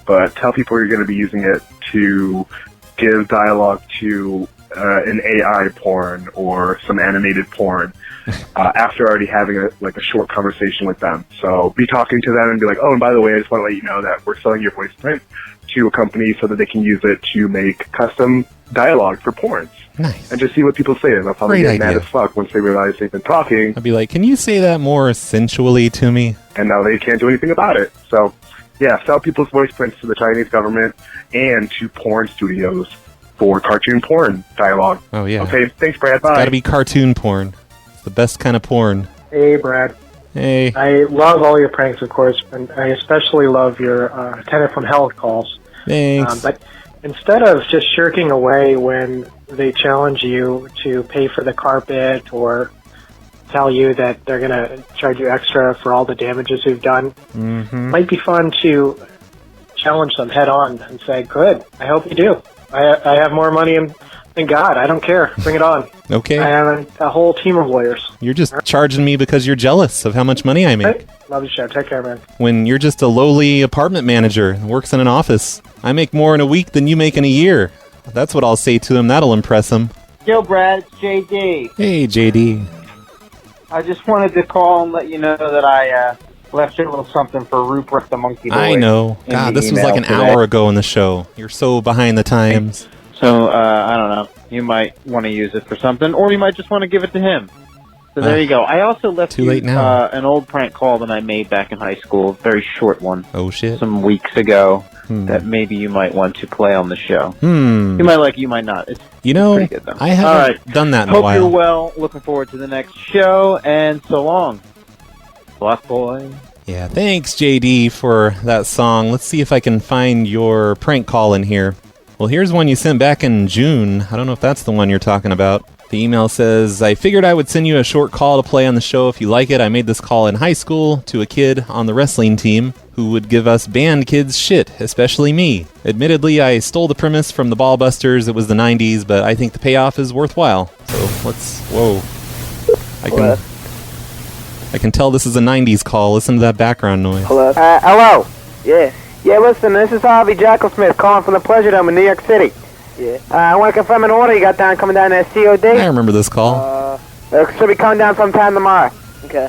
E: but tell people you're going to be using it to give dialogue to an AI porn or some animated porn after already having a short conversation with them. So be talking to them and be like, oh, and by the way, I just want to let you know that we're selling your voice print to a company so that they can use it to make custom dialogue for porns.
A: Nice.
E: And just see what people say. And they'll probably get mad as fuck once they realize they've been talking.
A: I'll be like, can you say that more sensually to me?
E: And now they can't do anything about it. So, yeah, sell people's voice prints to the Chinese government and to porn studios for cartoon porn dialogue.
A: Oh, yeah.
E: Okay, thanks, Brad. Bye.
A: It's got to be cartoon porn. It's the best kind of porn.
U: Hey, Brad.
A: Hey.
U: I love all your pranks, of course, and I especially love your Tenant from Hell calls.
A: Thanks.
U: But instead of just shirking away when they challenge you to pay for the carpet or tell you that they're going to charge you extra for all the damages you've done, might be fun to challenge them head on and say, good, I hope you do. I have more money than Thank God, I don't care. Bring it on.
A: Okay.
U: I have a whole team of lawyers.
A: You're just charging me because you're jealous of how much money I make.
U: Hey, love the show. Take care, man.
A: When you're just a lowly apartment manager who works in an office. I make more in a week than you make in a year. That's what I'll say to him. That'll impress him.
D: Yo, Brad, it's JD.
A: Hey, JD.
D: I just wanted to call and let you know that I left you a little something for Rupert the Monkey Boy.
A: I know. God, this was like an hour ago in the show. You're so behind the times.
D: So, I don't know. You might want to use it for something, or you might just want to give it to him. So there you go. I also left
A: too
D: you
A: late now.
D: An old prank call that I made back in high school, a very short one.
A: Oh, shit.
D: Some weeks ago that maybe you might want to play on the show.
A: You
D: might like it, you might not. It's
A: pretty
D: good, though.
A: I haven't done that in a
D: Hope
A: while.
D: you're well. Looking forward to the next show, and so long. Black Boy.
A: Yeah, thanks, JD, for that song. Let's see if I can find your prank call in here. Well, here's one you sent back in June. I don't know if that's the one you're talking about. The email says, I figured I would send you a short call to play on the show if you like it. I made this call in high school to a kid on the wrestling team who would give us band kids shit, especially me. Admittedly, I stole the premise from the Ballbusters. It was the 90s, but I think the payoff is worthwhile. So let's... Whoa. I can tell this is a 90s call. Listen to that background noise.
V: Hello? Hello? Yeah. Yeah, listen, this is Harvey Jacklesmith calling from the Pleasure Dome in New York City. Yeah. I want to confirm an order you got down coming down there, COD.
A: I remember this call.
V: It should be coming down sometime tomorrow. Okay.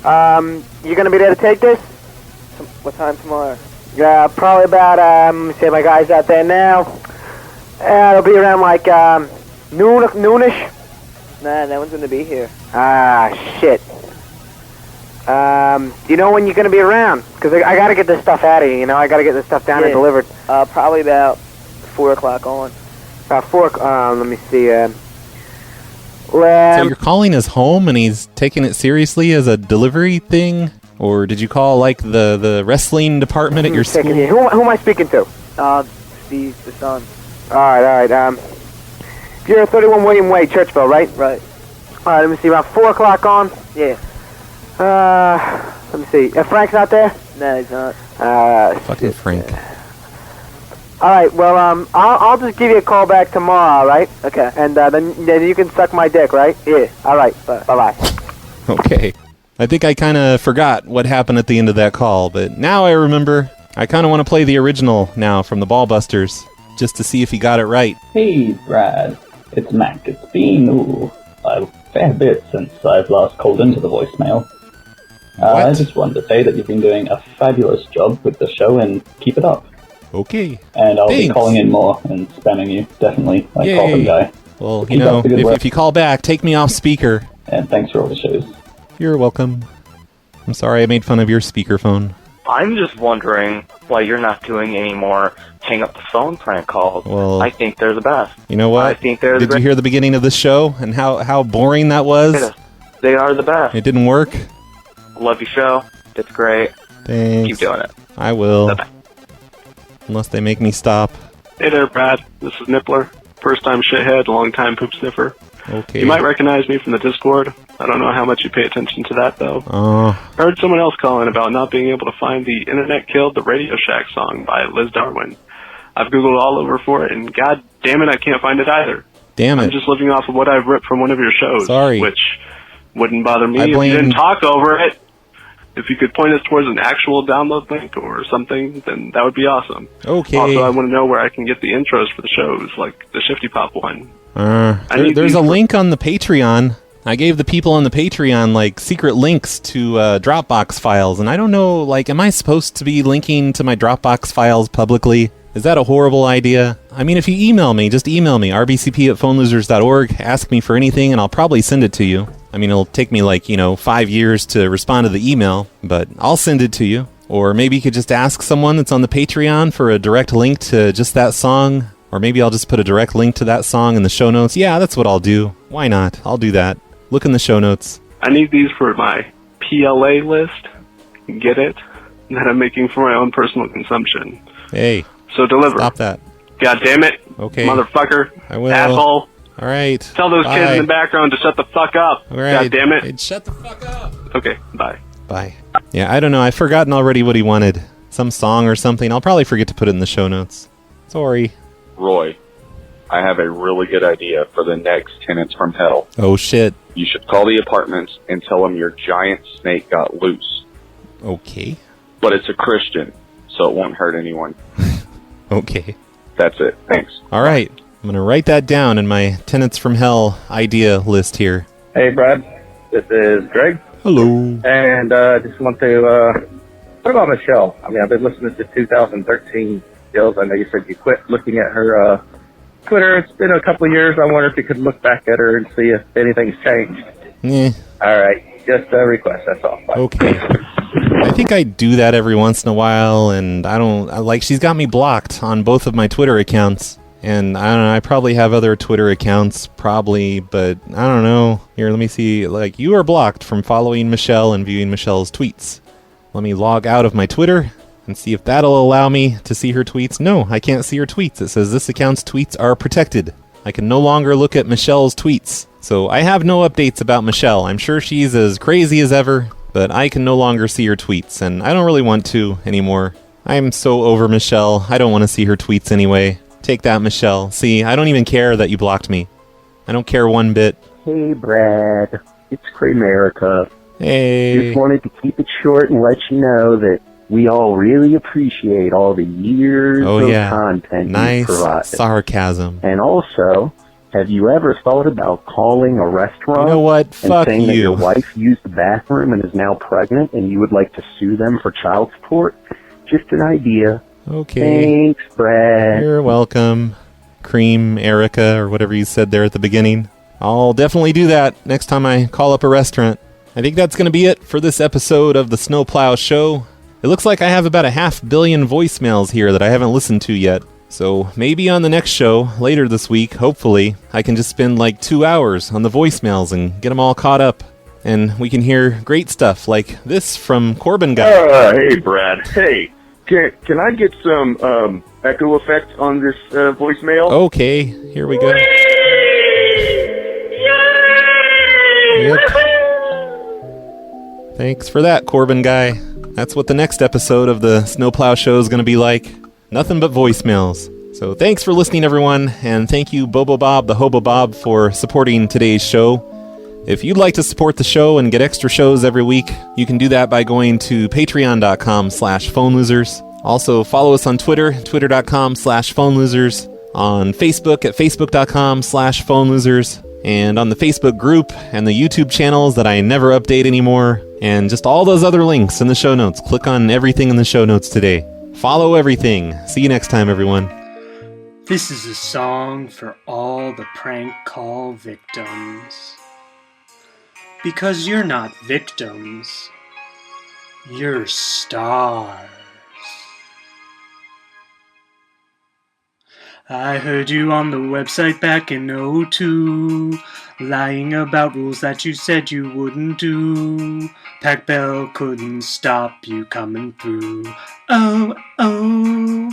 V: You going to be there to take this? What time tomorrow? Yeah, probably about, let me see, my guy's out there now. It'll be around like, noonish. Nah, no one's going to be here. Ah, shit. Do you know when you're going to be around? Because I got to get this stuff out of you, you know? I got to get this stuff down and delivered. Probably about 4 o'clock on. About 4 o'clock, let me see.
A: So you're calling his home and he's taking it seriously as a delivery thing? Or did you call, like, the wrestling department at your school?
V: Who am I speaking to? Steve, the son. All right. You're at 31 William Way, Churchville, right? Right. All right, let me see. About 4 o'clock on? Yeah. Let me see. Frank's not there? No, he's not.
A: Fucking Frank.
V: All right, well, I'll just give you a call back tomorrow, all right? Okay. And then you can suck my dick, right? Yeah. All right. Bye-bye.
A: Okay. I think I kind of forgot what happened at the end of that call, but now I remember. I kind of want to play the original now from the Ballbusters, just to see if he got it right.
W: Hey, Brad. It's Mac. It's been a fair bit since I've last called into the voicemail. I just wanted to say that you've been doing a fabulous job with the show, and keep it up.
A: Okay.
W: And I'll be calling in more and spamming you, definitely, like Coffin Guy.
A: Well, you know, if you call back, take me off speaker.
W: And thanks for all the shows.
A: You're welcome. I'm sorry I made fun of your speakerphone.
J: I'm just wondering why you're not doing any more hang up the phone prank calls.
A: Well,
J: I think they're the best.
A: You know what?
J: I think they're the
A: Did you hear the beginning of the show and how boring that was?
J: They are the best.
A: It didn't work?
J: Love your show. It's great.
A: Thanks.
J: Keep doing it.
A: I will.
J: Bye-bye.
A: Unless they make me stop.
M: Hey there, Brad. This is Nippler. First-time shithead, long-time poop sniffer.
A: Okay.
M: You might recognize me from the Discord. I don't know how much you pay attention to that, though.
A: Oh.
M: I heard someone else calling about not being able to find the Internet Killed the Radio Shack song by Liz Darwin. I've Googled all over for it, and god damn it, I can't find it either.
A: Damn it.
M: I'm just living off of what I've ripped from one of your shows.
A: Sorry.
M: Which wouldn't bother me
A: I
M: if you
A: blame-
M: didn't talk over it. If you could point us towards an actual download link or something, then that would be awesome.
A: Okay.
M: Also, I want to know where I can get the intros for the shows, like the Shifty Pop one.
A: There's a link on the Patreon. I gave the people on the Patreon, like, secret links to Dropbox files, and I don't know, like, am I supposed to be linking to my Dropbox files publicly? Is that a horrible idea? I mean, if you email me, just email me, rbcp@phonelosers.org, ask me for anything, and I'll probably send it to you. I mean, it'll take me, 5 years to respond to the email, but I'll send it to you. Or maybe you could just ask someone that's on the Patreon for a direct link to just that song, or maybe I'll just put a direct link to that song in the show notes. Yeah, that's what I'll do. Why not? I'll do that. Look in the show notes.
M: I need these for my PLA list. Get it? That I'm making for my own personal consumption.
A: Hey.
M: So deliver.
A: Stop that.
M: God damn it.
A: Okay.
M: Motherfucker.
A: I will.
M: Asshole.
A: All right.
M: Tell those
A: Bye.
M: kids in the background to shut the fuck up.
A: All right.
M: God damn it.
A: Hey, shut the fuck up.
M: Okay, bye.
A: Bye. Yeah, I don't know. I've forgotten already what he wanted. Some song or something. I'll probably forget to put it in the show notes. Sorry.
X: Roy,
F: I have a really good idea for the next tenants from hell.
A: Oh, shit.
F: You should call the apartments and tell them your giant snake got loose.
A: Okay.
F: But it's a Christian, so it won't hurt anyone.
A: Okay.
F: That's it. Thanks.
A: All right. I'm going to write that down in my tenants from hell idea list here.
G: Hey, Brad. This is Greg.
A: Hello.
G: And just want to talk about Michelle. I mean, I've been listening to 2013 deals. I know you said you quit looking at her Twitter. It's been a couple of years. I wonder if you could look back at her and see if anything's changed.
A: Yeah.
G: All right. Just a request. That's all. Bye.
A: Okay. I think I do that every once in a while, and she's got me blocked on both of my Twitter accounts. And I don't know, I probably have other Twitter accounts, probably, but I don't know. Here, let me see. Like, you are blocked from following Michelle and viewing Michelle's tweets. Let me log out of my Twitter and see if that'll allow me to see her tweets. No, I can't see her tweets. It says this account's tweets are protected. I can no longer look at Michelle's tweets. So I have no updates about Michelle. I'm sure she's as crazy as ever, but I can no longer see her tweets, and I don't really want to anymore. I'm so over Michelle. I don't want to see her tweets anyway. Take that, Michelle. See, I don't even care that you blocked me. I don't care one bit.
H: Hey, Brad. It's Kramerica.
A: Hey.
H: Just wanted to keep it short and let you know that we all really appreciate all the years of content you provide.
A: Nice sarcasm.
H: And also, have you ever thought about calling a restaurant
A: You know what?
H: and
A: Fuck
H: saying that
A: you.
H: your wife used the bathroom and is now pregnant and you would like to sue them for child support? Just an idea.
A: Okay.
H: Thanks, Brad.
A: You're welcome, Cream Erica, or whatever you said there at the beginning. I'll definitely do that next time I call up a restaurant. I think that's going to be it for this episode of the Snowplow Show. It looks like I have about 500 million voicemails here that I haven't listened to yet. So maybe on the next show, later this week, hopefully, I can just spend like 2 hours on the voicemails and get them all caught up. And we can hear great stuff like this from Corbin Guy.
X: Hey, Brad. Hey. Can I get some echo effect on this voicemail?
A: Okay, here we go. Yep. Thanks for that, Corbin Guy. That's what the next episode of the Snowplow Show is going to be like. Nothing but voicemails. So thanks for listening, everyone, and thank you, BoboBob the HoboBob, for supporting today's show. If you'd like to support the show and get extra shows every week, you can do that by going to patreon.com/phonelosers. Also, follow us on Twitter, twitter.com/phonelosers, on Facebook at facebook.com/phonelosers, and on the Facebook group and the YouTube channels that I never update anymore, and just all those other links in the show notes. Click on everything in the show notes today. Follow everything. See you next time, everyone.
Y: This is a song for all the prank call victims. Because you're not victims, you're stars. I heard you on the website back in '02, lying about rules that you said you wouldn't do. Pac Bell couldn't stop you coming through. Oh, oh.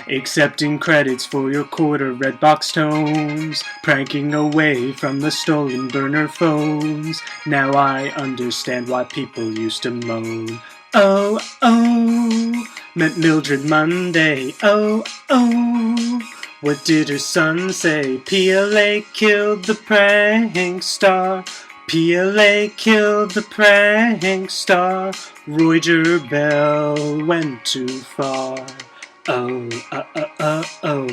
Y: Accepting credits for your quarter red box tones, pranking away from the stolen burner phones. Now I understand why people used to moan. Oh, oh, met Mildred Monday. Oh, oh, what did her son say? PLA killed the prank star. PLA killed the prank star. Roger Bell went too far. Oh, oh.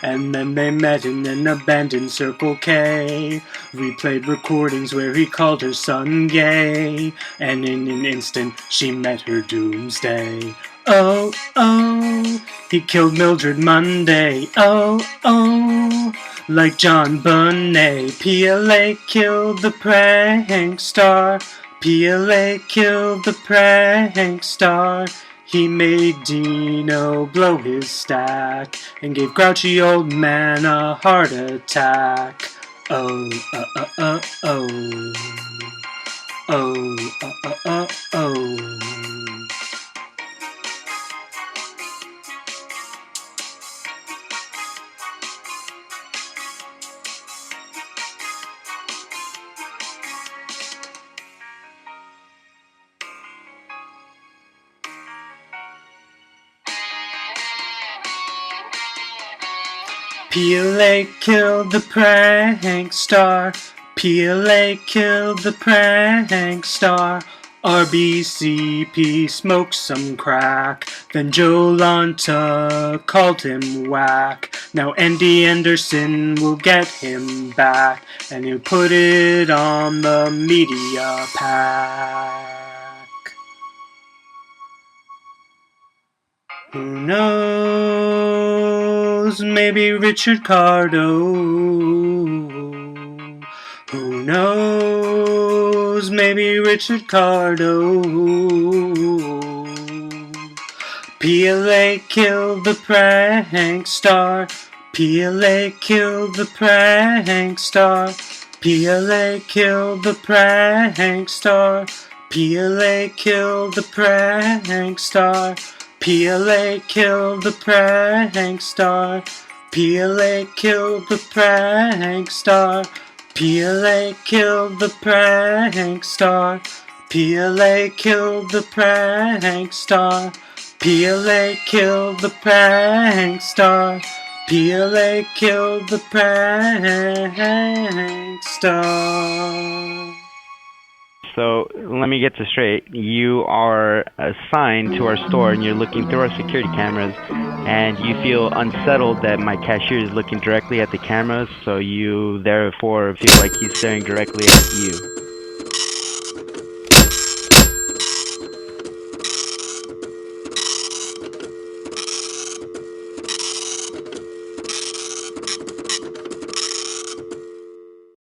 Y: And then they met in an abandoned Circle K. Replayed recordings where he called her son gay. And in an instant, she met her doomsday. Oh, oh, he killed Mildred Monday. Oh, oh, like John Bonet. PLA killed the prank star. PLA killed the prank star. He made Dino blow his stack and gave grouchy old man a heart attack. Oh, oh. Oh, oh. PLA killed the prank star. PLA killed the prank star. RBCP smoked some crack. Then Joe Lonta called him whack. Now Andy Anderson will get him back, and he'll put it on the media pack. Who knows? Maybe Richard Cardo. Who knows? Maybe Richard Cardo. PLA killed the prank star. PLA killed the prank star. PLA killed the prank star. PLA killed the prank star. PLA killed the prank star. PLA killed the prank star. PLA killed the prank star. PLA killed the prank star. PLA killed the prank star. PLA killed the prank star.
N: So let me get this straight. You are assigned to our store and you're looking through our security cameras and you feel unsettled that my cashier is looking directly at the cameras, so you therefore feel like he's staring directly at you.